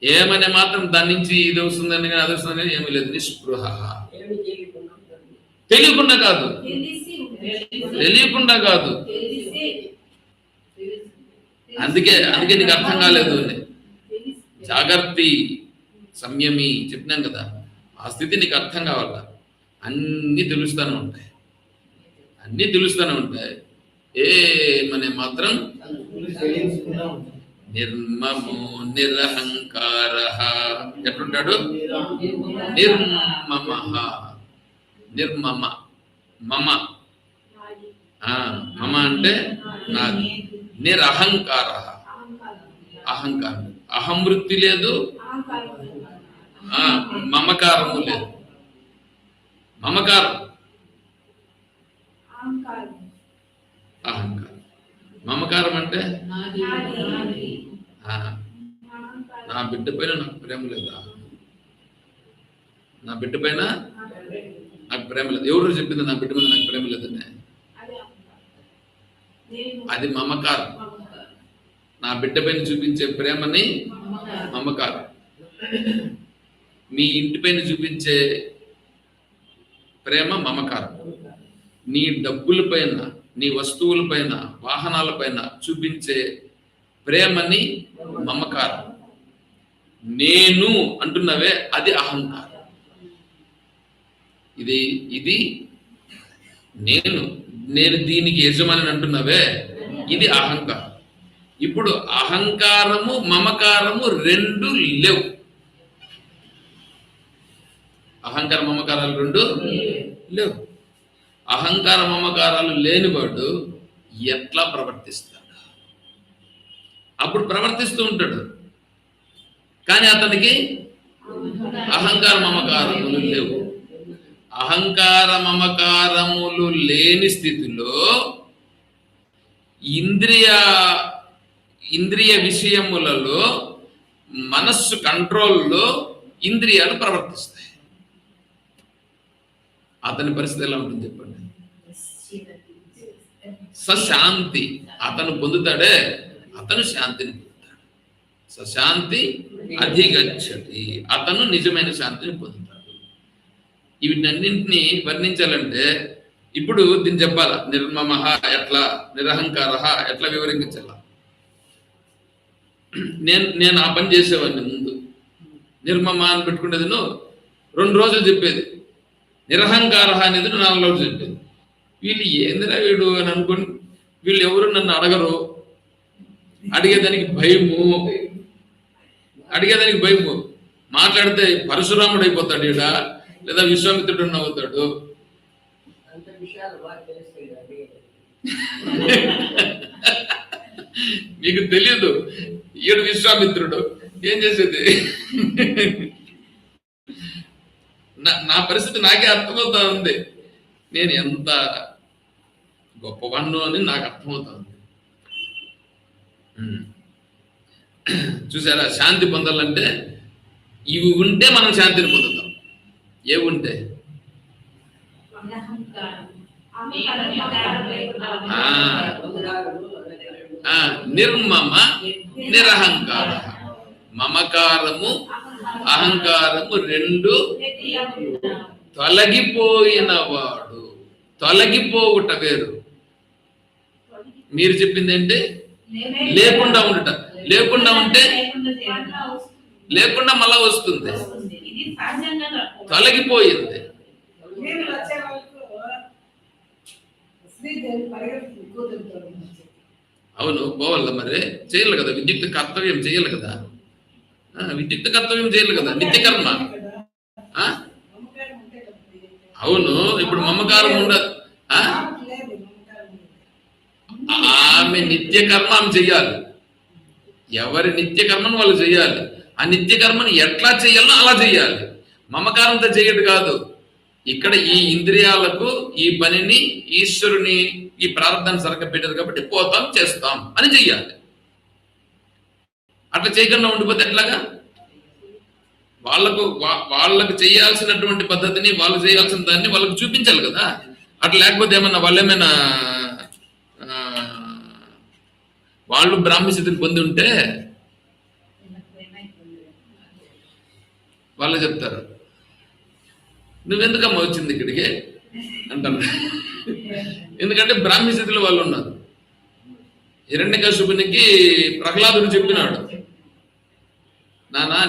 ఏమనే మాత్రం దాని నుంచి ఇది వస్తుందని కానీ అది వస్తుందని ఏమీ లేదు. నిస్పృహ, తెలియకుండా కాదు. అందుకే నీకు అర్థం కాలేదు. జాగర్తి సంయమి చెప్పినాం కదా, ఆ స్థితి నీకు అర్థం కావాల. అన్నీ తెలుస్తూనే ఉంటాయి. ఏమనే మాత్రం నిర్మమో నిరహంకారః. ఎట్లుంటాడు? నిర్మమ. మమ అంటే నాది. నిరహంకార, అహంకారం, అహంవృత్తి లేదు, మమకారము లేదు. మమకారం, అహంకారం. మమకారం అంటే నా బిడ్డ పైన నాకు ప్రేమ లేదా, నా బిడ్డ పైన నాకు ప్రేమ లేదు. ఎవరు చెప్పింది నా బిడ్డ మీద నాకు ప్రేమ లేదని? అది మమకారం. నా బిడ్డ పైన చూపించే ప్రేమని మమకారం. మీ ఇంటి పైన చూపించే ప్రేమ మమకారం. నీ డబ్బుల పైన, నీ వస్తువుల పైన, వాహనాల పైన చూపించే ప్రేమని మమకారం. నేను అంటున్నవే అది అహంకారం. ఇది నేను దీనికి యజమాని అంటున్నవే ఇది అహంకారం. ఇప్పుడు అహంకారము మమకారము రెండు లేవు. అహంకార మమకారాలు రెండు లేవు. అహంకార మమకారాలు లేనివాడు ఎట్లా ప్రవర్తిస్తాడు? అప్పుడు ప్రవర్తిస్తూ ఉంటాడు, కానీ అతనికి అహంకార మమకారములు లేవు. అహంకార మమకారములు లేని స్థితిలో ఇంద్రియ విషయములలో మనస్సు కంట్రోల్లో ఇంద్రియాలు ప్రవర్తిస్తాయి. అతని పరిస్థితి ఎలా ఉంటుంది చెప్పండి? సశాంతి అతను పొందుతాడే, అతను శాంతిని పొందుతాడు. సశాంతి అధిగచ్చతి, అతను నిజమైన శాంతిని పొందుతాడు. వీటన్నింటినీ వర్ణించాలంటే ఇప్పుడు దీన్ని చెప్పాలా, నిర్మమ ఎట్లా, నిరహంకార ఎట్లా వివరించాల. నేను ఆ పని చేసేవాడిని ముందు. నిర్మమ అని పెట్టుకునేది 2 రోజులు చెప్పేది, నిరహంకార అనేది 4 రోజులు చెప్పేది. వీళ్ళు ఏందిరా వీడు అని అనుకుని వీళ్ళు ఎవరు నన్ను అడగరు, అడిగేదానికి భయము. మాట్లాడితే పరశురాముడు అయిపోతాడు ఈడ, లేదా విశ్వామిత్రుడు అవుతాడు. మీకు తెలియదు ఈడు విశ్వామిత్రుడు ఏం చేసేది. నా పరిస్థితి నాకే అర్థమవుతా ఉంది, నేను ఎంత గొప్పవాణ్ణు అని నాకు అర్థమవుతా ఉంది. చూసారా, శాంతి పొందాలంటే ఇవి ఉంటే మనం శాంతిని పొందుతాం. ఏవి ఉంటే? నిర్మమ నిరహంకార, మమకారము అహంకారము 2 తొలగిపోయిన వాడు. తొలగిపోవుట వేరు. మీరు చెప్పింది ఏంటి? లేకుండా ఉండట. లేకుండా ఉంటే లేకుండా మళ్ళా వస్తుంది. తొలగిపోయింది. అవును, పోవాల మరి, చేయాలి కదా, విద్యుక్త కర్తవ్యం చేయాలి కదా, విద్యుక్త కర్తవ్యం చేయాలి కదా, నిత్యకర్మ. అవును, ఇప్పుడు మమకారం ఉండదు. ఆమె నిత్యకర్మ ఆమె చెయ్యాలి. ఎవరి నిత్యకర్మను వాళ్ళు చెయ్యాలి. ఆ నిత్యకర్మను ఎట్లా చేయాలో అలా చెయ్యాలి. మమకారంతో చేయడు కాదు. ఇక్కడ ఈ ఇంద్రియాలకు ఈ పనిని ఈశ్వరుని ఈ ప్రార్థన సరక పెట్టారు కాబట్టి పోతాం చేస్తాం అని చెయ్యాలి. అట్లా చేయకుండా ఉండిపోతే ఎట్లాగా? వాళ్ళకు చేయాల్సినటువంటి పద్ధతిని, వాళ్ళు చేయాల్సిన దాన్ని వాళ్ళకు చూపించాలి కదా. అట్లా లేకపోతే ఏమన్నా వాళ్ళేమైనా వాళ్ళు బ్రాహ్మీ స్థితిని పొంది ఉంటే వాళ్ళు చెప్తారు, నువ్వెందుకమ్మా వచ్చింది ఇక్కడికి అంటారు. ఎందుకంటే బ్రాహ్మీ స్థితిలో వాళ్ళు ఉన్నారు. హిరణ్యకశిపునికి ప్రహ్లాదుడు చెప్పినాడు, నానా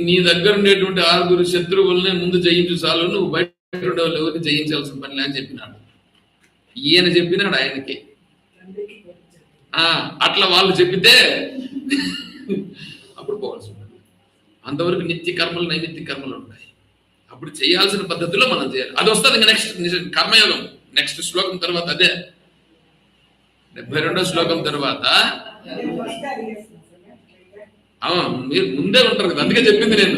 నీ దగ్గర ఉండేటువంటి 6 శత్రువుల్ని ముందు జయించు చాలు, నువ్వు బయట ఉండేవాళ్ళు ఎవరిని జయించాల్సిన పని అని చెప్పినాడు. ఈయన చెప్పినాడు ఆయనకి. అట్లా వాళ్ళు చెప్పితే అప్పుడు పోవాల్సి ఉంటుంది. అంతవరకు నిత్య కర్మలు నైమిత్య కర్మలు ఉంటాయి. అప్పుడు చేయాల్సిన పద్ధతిలో మనం చేయాలి. అది వస్తుంది ఇంకా నెక్స్ట్ కర్మయోగం. నెక్స్ట్ శ్లోకం తర్వాత అదే 72వ శ్లోకం తర్వాత మీరు ముందే ఉంటారు కదా, అందుకే చెప్పింది నేను.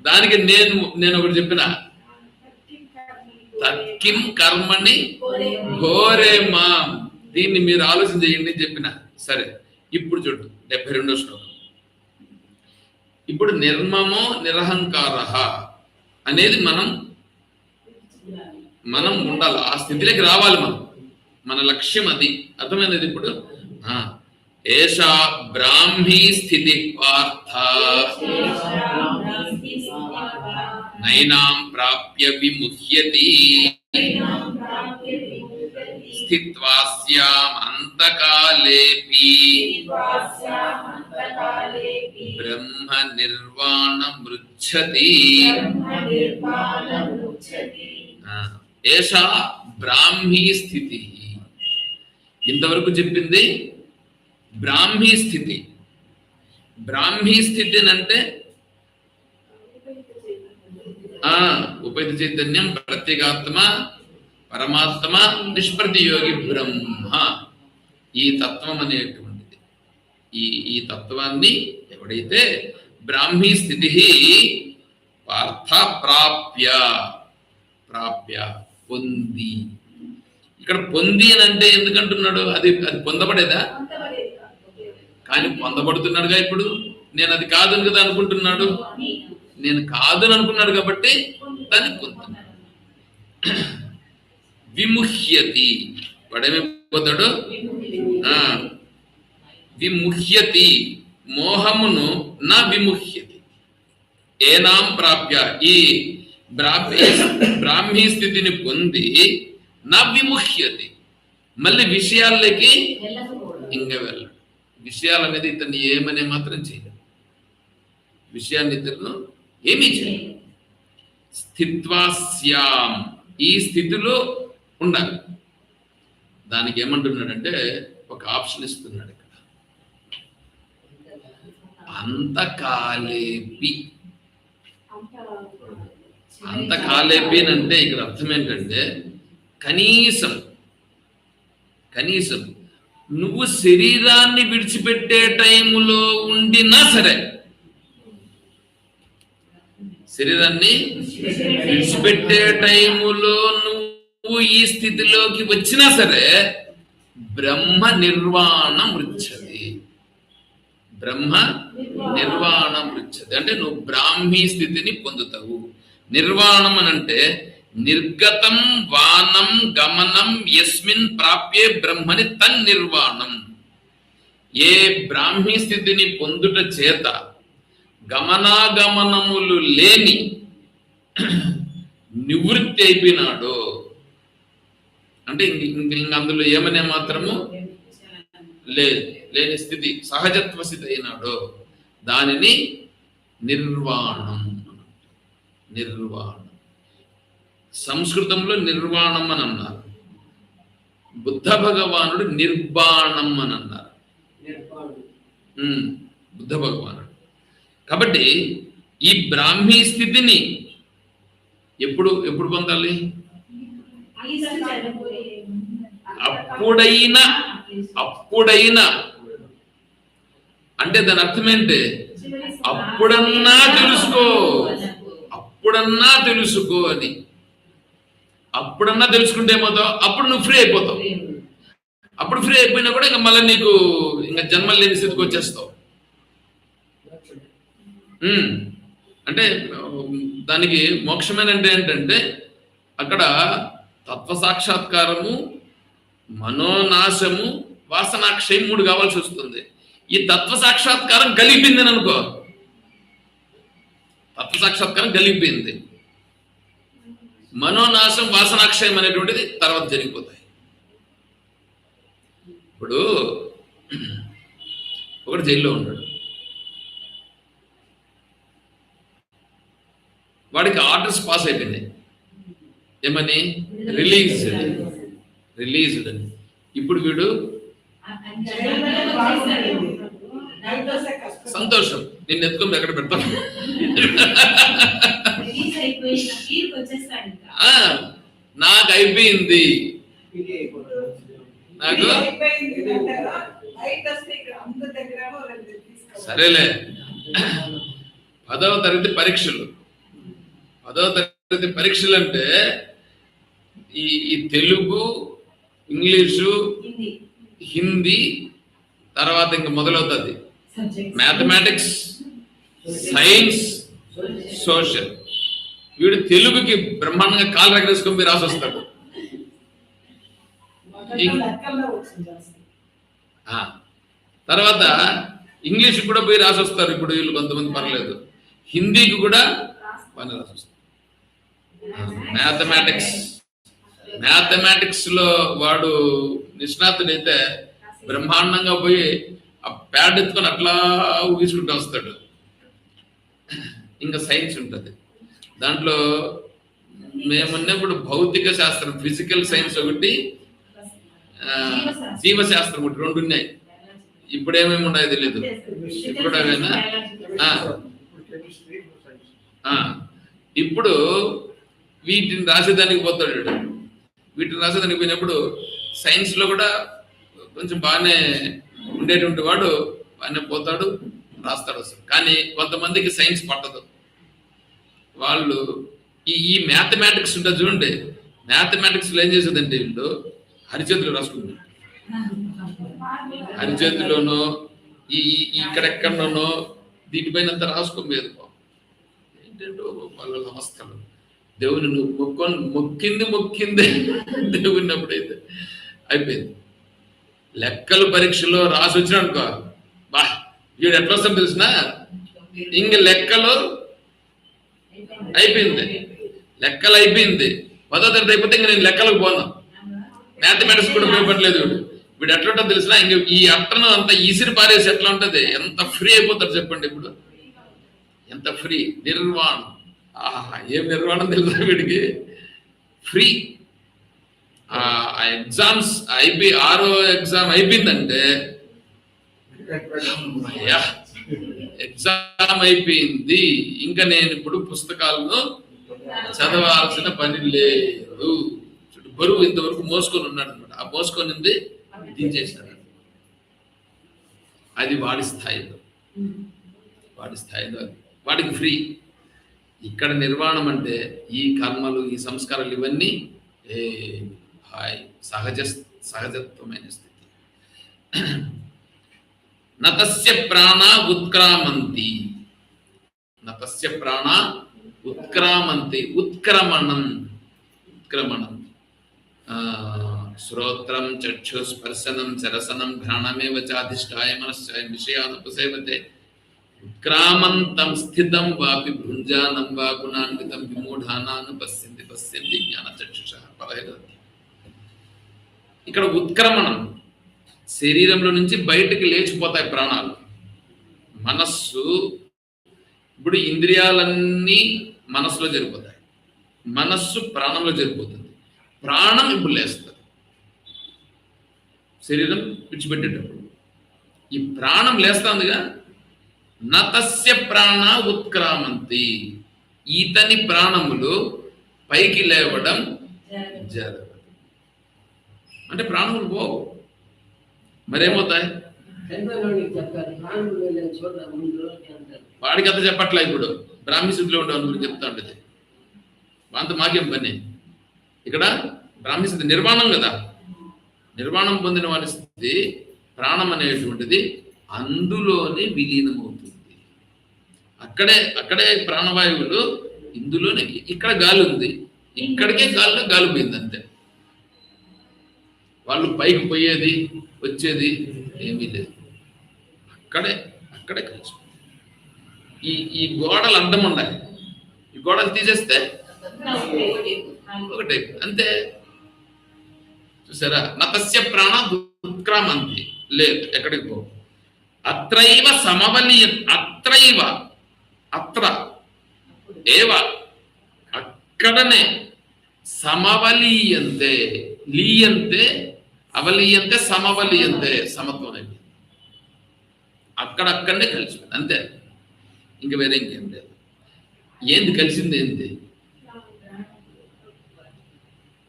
దానికి నేను ఒకటి చెప్పిన, తక్కిం కర్మని ఘోరే మాం, దీన్ని మీరు ఆలోచన చేయండి చెప్పిన. సరే, ఇప్పుడు చూడు 72వ శ్లోకం. ఇప్పుడు నిర్మమో నిరహంకార అనేది మనం ఉండాలి. ఆ స్థితిలోకి రావాలి. మన లక్ష్యం అది. అర్థమైనది. ఇప్పుడు ఏషా బ్రాహ్మీ స్థితి పార్థ నైనాం ప్రాప్య విముహ్యతి స్థిత్వాస్యామంతకాలేపి బ్రహ్మ నిర్వాణమృచ్ఛతి. ఏషా బ్రాహ్మీ స్థితి. ఇంతవరకు చెప్పింది బ్రాహ్మీ స్థితి. బ్రాహ్మీ స్థితి అంటే ఉపైత చైతన్యం, ప్రత్యేగాత్మ, పరమాత్మ, నిష్ప్రతియోగి బ్రహ్మ. ఈ తత్వం అనేటువంటిది, ఈ తత్వాన్ని ఎవడైతే బ్రాహ్మీ స్థితి పార్థ ప్రాప్య ప్రాప్య పొంది. ఇక్కడ పొంది అని అంటే ఎందుకంటున్నాడు? అది అది పొందబడేదా? కానీ పొందబడుతున్నాడుగా. ఇప్పుడు నేను అది కాదని కదా అనుకుంటున్నాడు. నేను కాదని అనుకున్నాడు కాబట్టి దాన్ని పొందుతున్నాడు. విముహ్యతి, వాడేమైపోతాడు? విముహ్యతి, మోహమును నా విముహ్యతి. ఏనాం ప్రాప్య, ఈ బ్రాహ్మీ స్థితిని పొంది నా విముహ్యతి, మళ్ళీ విషయాల్లోకి ఇంకా వెళ్ళాడు. విషయాలు అనేది ఇతన్ని ఏమనే మాత్రం చేయలేదు. విషయాన్ని ఇతను ఏమీ చేయలేదు. స్థిత్వా స్యాం, ఈ స్థితిలో ఉండాలి. దానికి ఏమంటున్నాడంటే ఒక ఆప్షన్ ఇస్తున్నాడు ఇక్కడ. అంతకాలేపి. అంతకాలేపి అంటే ఇక్కడ అర్థం ఏంటంటే కనీసం కనీసం నువ్వు శరీరాన్ని విడిచిపెట్టే టైములో ఉండినా సరే, శరీరాన్ని విడిచిపెట్టే టైములో నువ్వు ఈ స్థితిలోకి వచ్చినా సరే బ్రహ్మ నిర్వాణం మృచ్చతి. బ్రహ్మ నిర్వాణం మృచ్చతి అంటే నువ్వు బ్రాహ్మీ స్థితిని పొందుతావు. నిర్వాణం అనంటే నిర్గతం వానం గమనం యస్మిన్ ప్రాప్యే బ్రహ్మని తన్నిర్వాణం. ఏ బ్రాహ్మీ స్థితిని పొందుట చేత గమనాగమనములు లేని నివృత్తి అయిపోయినాడు అంటే ఇంక అందులో ఏమనే మాత్రము లేని స్థితి, సహజత్వ స్థితి అయినాడు. దానిని నిర్వాణం. నిర్వాణం సంస్కృతంలో నిర్వాణం అని అన్నారు. బుద్ధ భగవానుడు నిర్వాణం అని అన్నారు. బుద్ధ భగవానుడు. కాబట్టి ఈ బ్రాహ్మీ స్థితిని ఎప్పుడు ఎప్పుడు పొందాలి? అప్పుడైనా అంటే దాని అర్థం ఏంటి? అప్పుడన్నా తెలుసుకో అని. అప్పుడన్నా తెలుసుకుంటే ఏమవుతావు? అప్పుడు నువ్వు ఫ్రీ అయిపోతావు. అప్పుడు ఫ్రీ అయిపోయినా కూడా ఇంకా మళ్ళీ నీకు ఇంకా జన్మలు లేని స్థితికి వచ్చేస్తావు. అంటే దానికి మోక్షమైన అంటే ఏంటంటే అక్కడ తత్వ సాక్షాత్కారము, మనోనాశము, వాసనాక్షయం 3 కావాల్సి వస్తుంది. ఈ తత్వ సాక్షాత్కారం కలిగిపోయిందని అనుకో, తత్వ సాక్షాత్కారం కలిగిపోయింది. మనోనాశం, వాసనాక్షయం అనేటువంటిది తర్వాత జరిగిపోతాయి. ఇప్పుడు ఒకటి జైల్లో ఉన్నాడు, వాడికి ఆర్డర్స్ పాస్ అయిపోయినాయి. ఏమని? రిలీజ్డ్ అని. ఇప్పుడు వీడు సంతోషం, నిన్ను ఎత్తుకొని ఎక్కడ పెడతాను, నాకు అయిపోయింది, నాకు సరేలే. 10వ తరగతి పరీక్షలు. 10వ తరగతి పరీక్షలు అంటే ఈ తెలుగు, ఇంగ్లీషు, హిందీ, తర్వాత ఇంకా మొదలవుతుంది మ్యాథమెటిక్స్, సైన్స్, సోషల్. వీడు తెలుగుకి బ్రహ్మాండంగా కాలు రగరేసుకొని మీరు రాసి వస్తాడు. తర్వాత ఇంగ్లీష్ కూడా పోయి రాసి వస్తారు. ఇప్పుడు వీళ్ళు కొంతమంది పర్లేదు. హిందీకి కూడా బాగా రాసి వస్తారు. మ్యాథమెటిక్స్ లో వాడు నిష్ణాతుడైతే బ్రహ్మాండంగా పోయి ఆ ప్యాడ్ ఎత్తుకొని అట్లా ఊహించుకుంటూ వస్తాడు. ఇంకా సైన్స్ ఉంటుంది. దాంట్లో మేమున్నప్పుడు భౌతిక శాస్త్రం, ఫిజికల్ సైన్స్ ఒకటి, జీవశాస్త్రం ఒకటి, 2 ఉన్నాయి. ఇప్పుడు ఏమేమి ఉన్నాయో తెలియదు. ఇప్పుడు ఇప్పుడు వీటిని రాసేదానికి పోతాడు. వీటిని రాసేదానికి పోయినప్పుడు సైన్స్ లో కూడా కొంచెం బాగానే ఉండేటువంటి వాడు బాగానే పోతాడు. రాస్తాడు అసలు. కానీ కొంతమందికి సైన్స్ పట్టదు. వాళ్ళు ఈ మ్యాథమెటిక్స్ ఉంటుంది చూడండి, మ్యాథమెటిక్స్లో ఏం చేసేదంటే వీళ్ళు అరిచేతులు రాసుకుంటారు. అరిచేతిలోనో ఇక్కడెక్కడనో దీనిపైన అంతా రాసుకోలేదు. ఏంటంటో వాళ్ళ అవస్థలు. దేవుని నువ్వు మొక్కింది దేవుని అప్పుడైతే అయిపోయింది. లెక్కలు పరీక్షలో రాసి వచ్చినాడుకో, బా వీడు ఎట్లా వస్తాడు తెలిసిన, ఇంక లెక్కలు అయిపోయింది. 10వ తరగతి అయిపోతే ఇంక నేను లెక్కలకు పోను, మ్యాథమెటిక్స్ కూడా ఉపయోగపడలేదు. వీడు ఎట్లా ఉంటుంది తెలిసిన, ఇంక ఈ అట్టను అంత ఈసిరి పారేసి ఎట్లా ఉంటుంది, ఎంత ఫ్రీ అయిపోతారు చెప్పండి. ఇప్పుడు ఎంత ఫ్రీ, నిర్వాణం. ఏం నిర్వాణం తెలుసా వీడికి, ఫ్రీ. ఆ ఎగ్జామ్స్ 6వ ఎగ్జామ్ అయిపోయిందంటే ఎగ్జామ్ అయిపోయింది, ఇంకా నేను ఇప్పుడు పుస్తకాలను చదవాల్సిన పని లేదు. బరువు ఇంతవరకు మోసుకొని ఉన్నాడు అనమాట. ఆ మోసుకొనింది దించేసినాడు. అది వాడి స్థాయిలో వాడికి ఫ్రీ. ఇక్కడ నిర్వాణం అంటే ఈ కర్మలు, ఈ సంస్కారాలు ఇవన్నీ సహజత్వమైన స్థితి. నతస్య ప్రాణ ఉత్క్రామంతి, ఉత్క్రమణం. శ్రోత్రం చక్షు స్పర్శనం చరసనం ఘ్రాణమేవ చాధిష్ఠాయ మనశ్చాయం విషయానుపసేవతే ఉత్క్రామంతం స్థితం వాపి భుంజానం వా గుణాన్వితం విమూఢానాను పశ్యంతి జ్ఞాన చక్షుషః. 15. ఇక్కడ ఉత్క్రమణం, శరీరంలో నుంచి బయటికి లేచిపోతాయి ప్రాణాలు. మనస్సు, ఇప్పుడు ఇంద్రియాలన్నీ మనస్సులో జరిగిపోతాయి, మనస్సు ప్రాణంలో జరిగిపోతుంది. ప్రాణం ఇప్పుడు లేస్తుంది శరీరం విడిచిపెట్టేటప్పుడు. ఈ ప్రాణం లేస్తుందిగా, నతస్య ప్రాణ ఉత్క్రామంతి, ఈతని ప్రాణములు పైకి లేవడం జరగదు. అంటే ప్రాణములు పోవు, మరేమవుతాయి? వాడికి అంత చెప్పట్లే. ఇప్పుడు బ్రాహ్మీ స్థితిలో ఉండేవాళ్ళు చెప్తా ఉండేది, అంత మాకేం పని. ఇక్కడ బ్రాహ్మీ స్థితి నిర్వాణం కదా, నిర్వాణం పొందిన వారి స్థితి ప్రాణం అనేటువంటిది అందులోనే విలీనమవుతుంది. అక్కడే ప్రాణవాయువులు, ఇందులోనే. ఇక్కడ గాలి ఉంది, ఇక్కడికే గాలిలో గాలి పోయింది అంతే. వాళ్ళు పైకి పోయేది వచ్చేది ఏమీ లేదు, అక్కడే కలిసి. ఈ గోడలు అడ్డం ఉండాలి, ఈ గోడలు తీసేస్తే ఒకటే అంతే. చూసారా? నతస్య ప్రాణ ఉత్క్రామంతి, లేదు ఎక్కడికి పో. అత్రైవ సమవలీయ, అత్ర ఏవ, అక్కడనే సమవలీయంతే, లీయంతే అవలీయంతే సమవలీయంతే, సమత్వం అయిపోయింది. అక్కడక్కడనే కలిసిపోయింది అంతే, ఇంక వేరే ఇంకేం లేదు. ఏంది కలిసింది? ఏంది?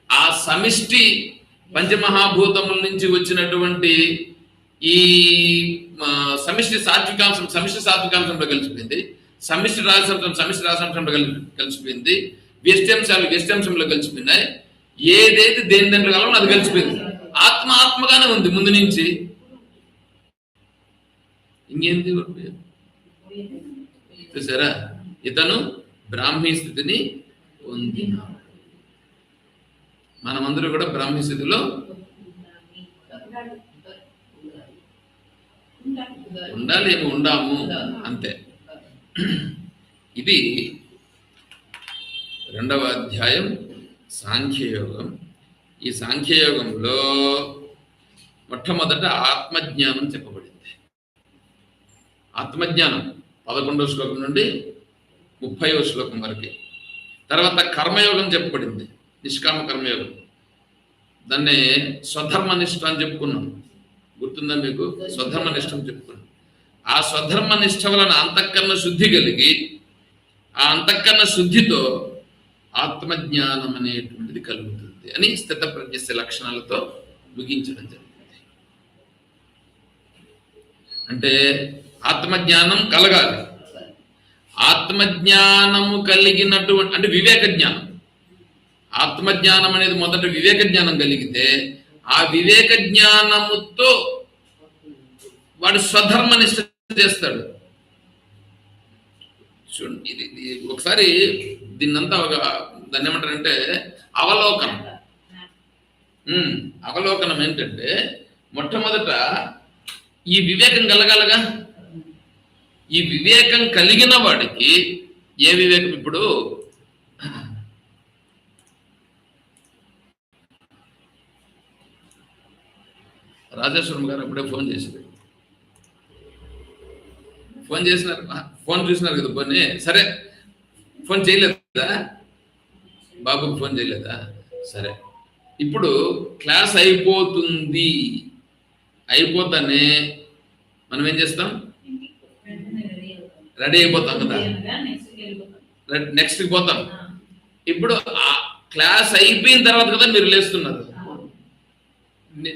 ఆ సమిష్టి పంచమహాభూతముల నుంచి వచ్చినటువంటి ఈ సమిష్టి సాత్వికాంశంలో కలిసిపోయింది, సమిష్టి రాజసంశంలో కలిసిపోయింది, వ్యష్ట్యాంశంలో కలిసిపోయినాయి. ఏదైతే దేని దాంట్లో కలవో అది కలిసిపోయింది. ఆత్మగానే ఉంది ముందు నుంచి, ఇంకేంది? చూసారా? ఇతను బ్రాహ్మీ స్థితిని పొందినాడు. మనమందరూ కూడా బ్రాహ్మీ స్థితిలో ఉండాలేమో, ఉండాము అంతే. ఇది 2వ అధ్యాయం సాంఖ్యయోగం. ఈ సాంఖ్యయోగంలో మొట్టమొదట ఆత్మజ్ఞానం చెప్పబడింది. ఆత్మజ్ఞానం 11వ శ్లోకం నుండి 30వ శ్లోకం వరకు. తర్వాత కర్మయోగం చెప్పబడింది, నిష్కామ కర్మయోగం. దాన్నే స్వధర్మనిష్ట అని చెప్పుకున్నాం, గుర్తుందా మీకు? స్వధర్మనిష్ట అని చెప్పుకున్నాం. ఆ స్వధర్మనిష్ట వలన అంతఃకరణ శుద్ధి కలిగి, ఆ అంతఃకరణ శుద్ధితో ఆత్మజ్ఞానం అనేటువంటిది కలుగుతుంది అని స్థిత ప్రజ్ఞస్య లక్షణాలతో ముగించడం జరిగింది. అంటే ఆత్మజ్ఞానం కలగాలి. ఆత్మజ్ఞానము కలిగినటువంటి అంటే వివేక జ్ఞానం. ఆత్మజ్ఞానం అనేది మొదట వివేక జ్ఞానం కలిగితే ఆ వివేక జ్ఞానముతో వాడు స్వధర్మనిష్ట చేస్తాడు. చూడండి, ఇది ఒకసారి దీన్నంతా దాన్ని ఏమంటారంటే అవలోకనం. అవలోకనం ఏంటంటే మొట్టమొదట ఈ వివేకం కలగాలగా. ఈ వివేకం కలిగిన వాడికి ఏ వివేకం? ఇప్పుడు రాజేశ్వరం గారు అప్పుడే ఫోన్ చేశారు. ఫోన్ చేసినారు, ఫోన్ చూసినారు కదా. పోనీ సరే, ఫోన్ చేయలేదా? బాబుకి ఫోన్ చేయలేదా? సరే, ఇప్పుడు క్లాస్ అయిపోతుంది. అయిపోతానే మనం ఏం చేస్తాం? రెడీ అయిపోతాం కదా, నెక్స్ట్కి పోతాం. ఇప్పుడు ఆ క్లాస్ అయిపోయిన తర్వాత కదా మీరు లేస్తున్నారు.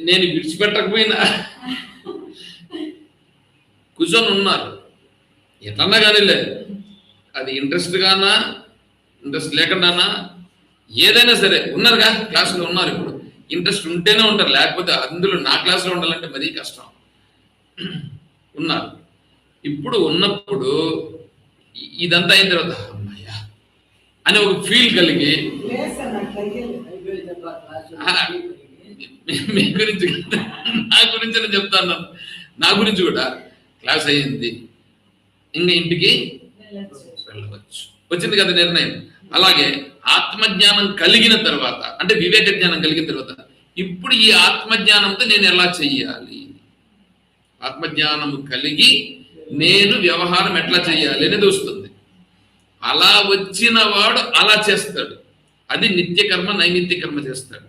నేను విడిచిపెట్టకపోయినా కూర్చొని ఉన్నారు. ఎట్లన్నా కానీ లేదు, అది ఇంట్రెస్ట్ గానా ఇంట్రెస్ట్ లేకుండానా ఏదైనా సరే ఉన్నారుగా, క్లాసులో ఉన్నారు. ఇప్పుడు ఇంట్రెస్ట్ ఉంటేనే ఉంటారు, లేకపోతే అందులో నా క్లాసులో ఉండాలంటే మరీ కష్టం. ఉన్నారు. ఇప్పుడు ఉన్నప్పుడు ఇదంతా అయిన తర్వాత అమ్మాయ్యా అని ఒక ఫీల్ కలిగి, మీ గురించి నా గురించి చెప్తాను, నా గురించి కూడా క్లాస్ అయ్యింది, ఇంకా ఇంటికి వెళ్ళవచ్చు, వచ్చింది కదా నిర్ణయం. అలాగే ఆత్మజ్ఞానం కలిగిన తర్వాత అంటే వివేక జ్ఞానం కలిగిన తర్వాత ఇప్పుడు ఈ ఆత్మజ్ఞానంతో నేను ఎలా చెయ్యాలి, ఆత్మజ్ఞానము కలిగి నేను వ్యవహారం ఎట్లా చెయ్యాలి అనేది వస్తుంది. అలా వచ్చిన వాడు అలా చేస్తాడు. అది నిత్య కర్మ నైమిత్య కర్మ చేస్తాడు.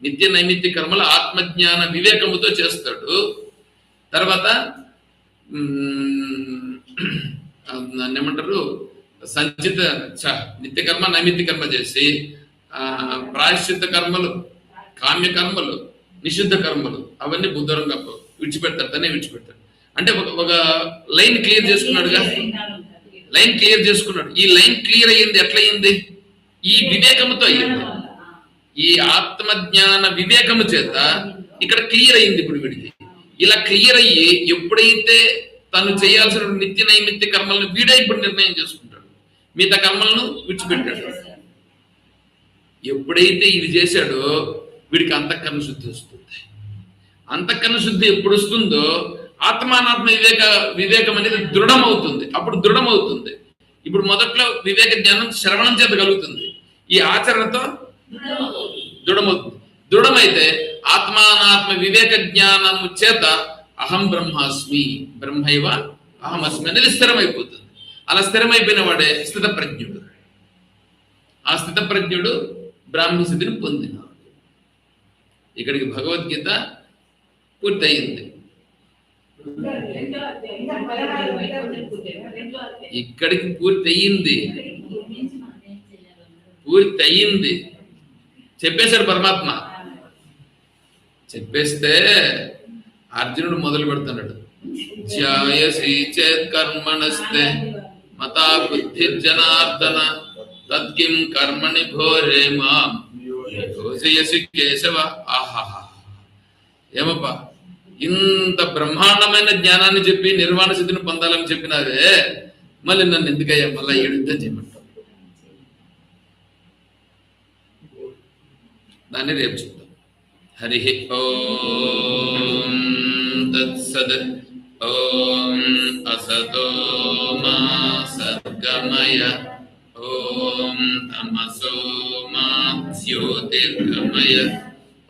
నిత్య నైమిత్య కర్మలు ఆత్మజ్ఞాన వివేకముతో చేస్తాడు. తర్వాత ఏమంటారు, సంచిత నిత్య కర్మ నైమిత్య కర్మ చేసి ప్రాయశ్చిత్త కర్మలు, కామ్య కర్మలు, నిషిద్ధ కర్మలు అవన్నీ బుద్ధరంగా విడిచిపెడతాడు. తనే విడిచిపెడతాడు. అంటే ఒక లైన్ క్లియర్ చేసుకున్నాడుగా, లైన్ క్లియర్ చేసుకున్నాడు. ఈ లైన్ క్లియర్ అయ్యింది ఎట్లయింది? ఈ వివేకముతో అయ్యింది. ఈ ఆత్మజ్ఞాన వివేకము చేత ఇక్కడ క్లియర్ అయ్యింది. ఇప్పుడు వీడికి ఇలా క్లియర్ అయ్యి ఎప్పుడైతే తను చేయాల్సిన నిత్య నైమిత్య కర్మలను వీడే ఇప్పుడు నిర్ణయం చేసుకుంటాడు, మిగతా కర్మలను విడిచిపెట్టాడు. ఎప్పుడైతే ఇది చేశాడో వీడికి అంతఃకరణ శుద్ధి వస్తుంది. అంతఃకరణ శుద్ధి ఎప్పుడు వస్తుందో ఆత్మానాత్మ వివేకం అనేది దృఢమవుతుంది. అప్పుడు దృఢమవుతుంది. ఇప్పుడు మొదట్లో వివేక జ్ఞానం శ్రవణం చేత కలుగుతుంది, ఈ ఆచరణతో దృఢమవుతుంది. దృఢమైతే ఆత్మానాత్మ వివేక జ్ఞానము చేత అహం బ్రహ్మాస్మి, బ్రహ్మైవ అహమస్మి అనేది స్థిరమైపోతుంది. అలా స్థిరమైపోయిన వాడే స్థిత ప్రజ్ఞుడు. ఆ స్థిత ప్రజ్ఞుడు బ్రాహ్మీ స్థితిని పొందినాడు. ఇక్కడికి భగవద్గీత పూర్తయింది. ఇక్కడికి పూర్తయింది, పూర్తయింది. చెప్పేశాడు పరమాత్మ. చెప్పేస్తే అర్జునుడు మొదలు పెడుతున్నాడు. ధ్యాయసి చేత్ కర్మణస్తే మతా బుద్ధి జనార్దన తత్కిం కర్మణి ఘోరే మాం యోజయసి కేశవ. ఆహాహా, ఏమప్పా, ఇంత బ్రహ్మాండమైన జ్ఞానాన్ని చెప్పి నిర్వాణ స్థితిని పొందాలని చెప్పినావే, మళ్ళీ నన్ను ఎందుకయ్యా మళ్ళీ యుద్ధం చేయమంటావు? దాన్ని రేపు చెప్తాం. హరి ఓం తత్సద్. ఓం అసతో మా సద్గమయ, ఓం తమసో మా జ్యోతిర్గమయ,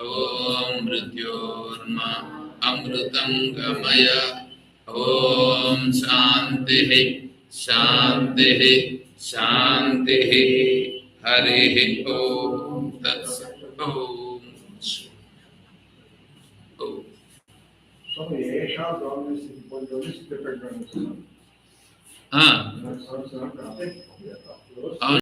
ఓం మృత్యోర్మా అమృతం గమయ. ఓం శాంతి శాంతి శాంతి. హరి ఓం తత్సత్. ఓం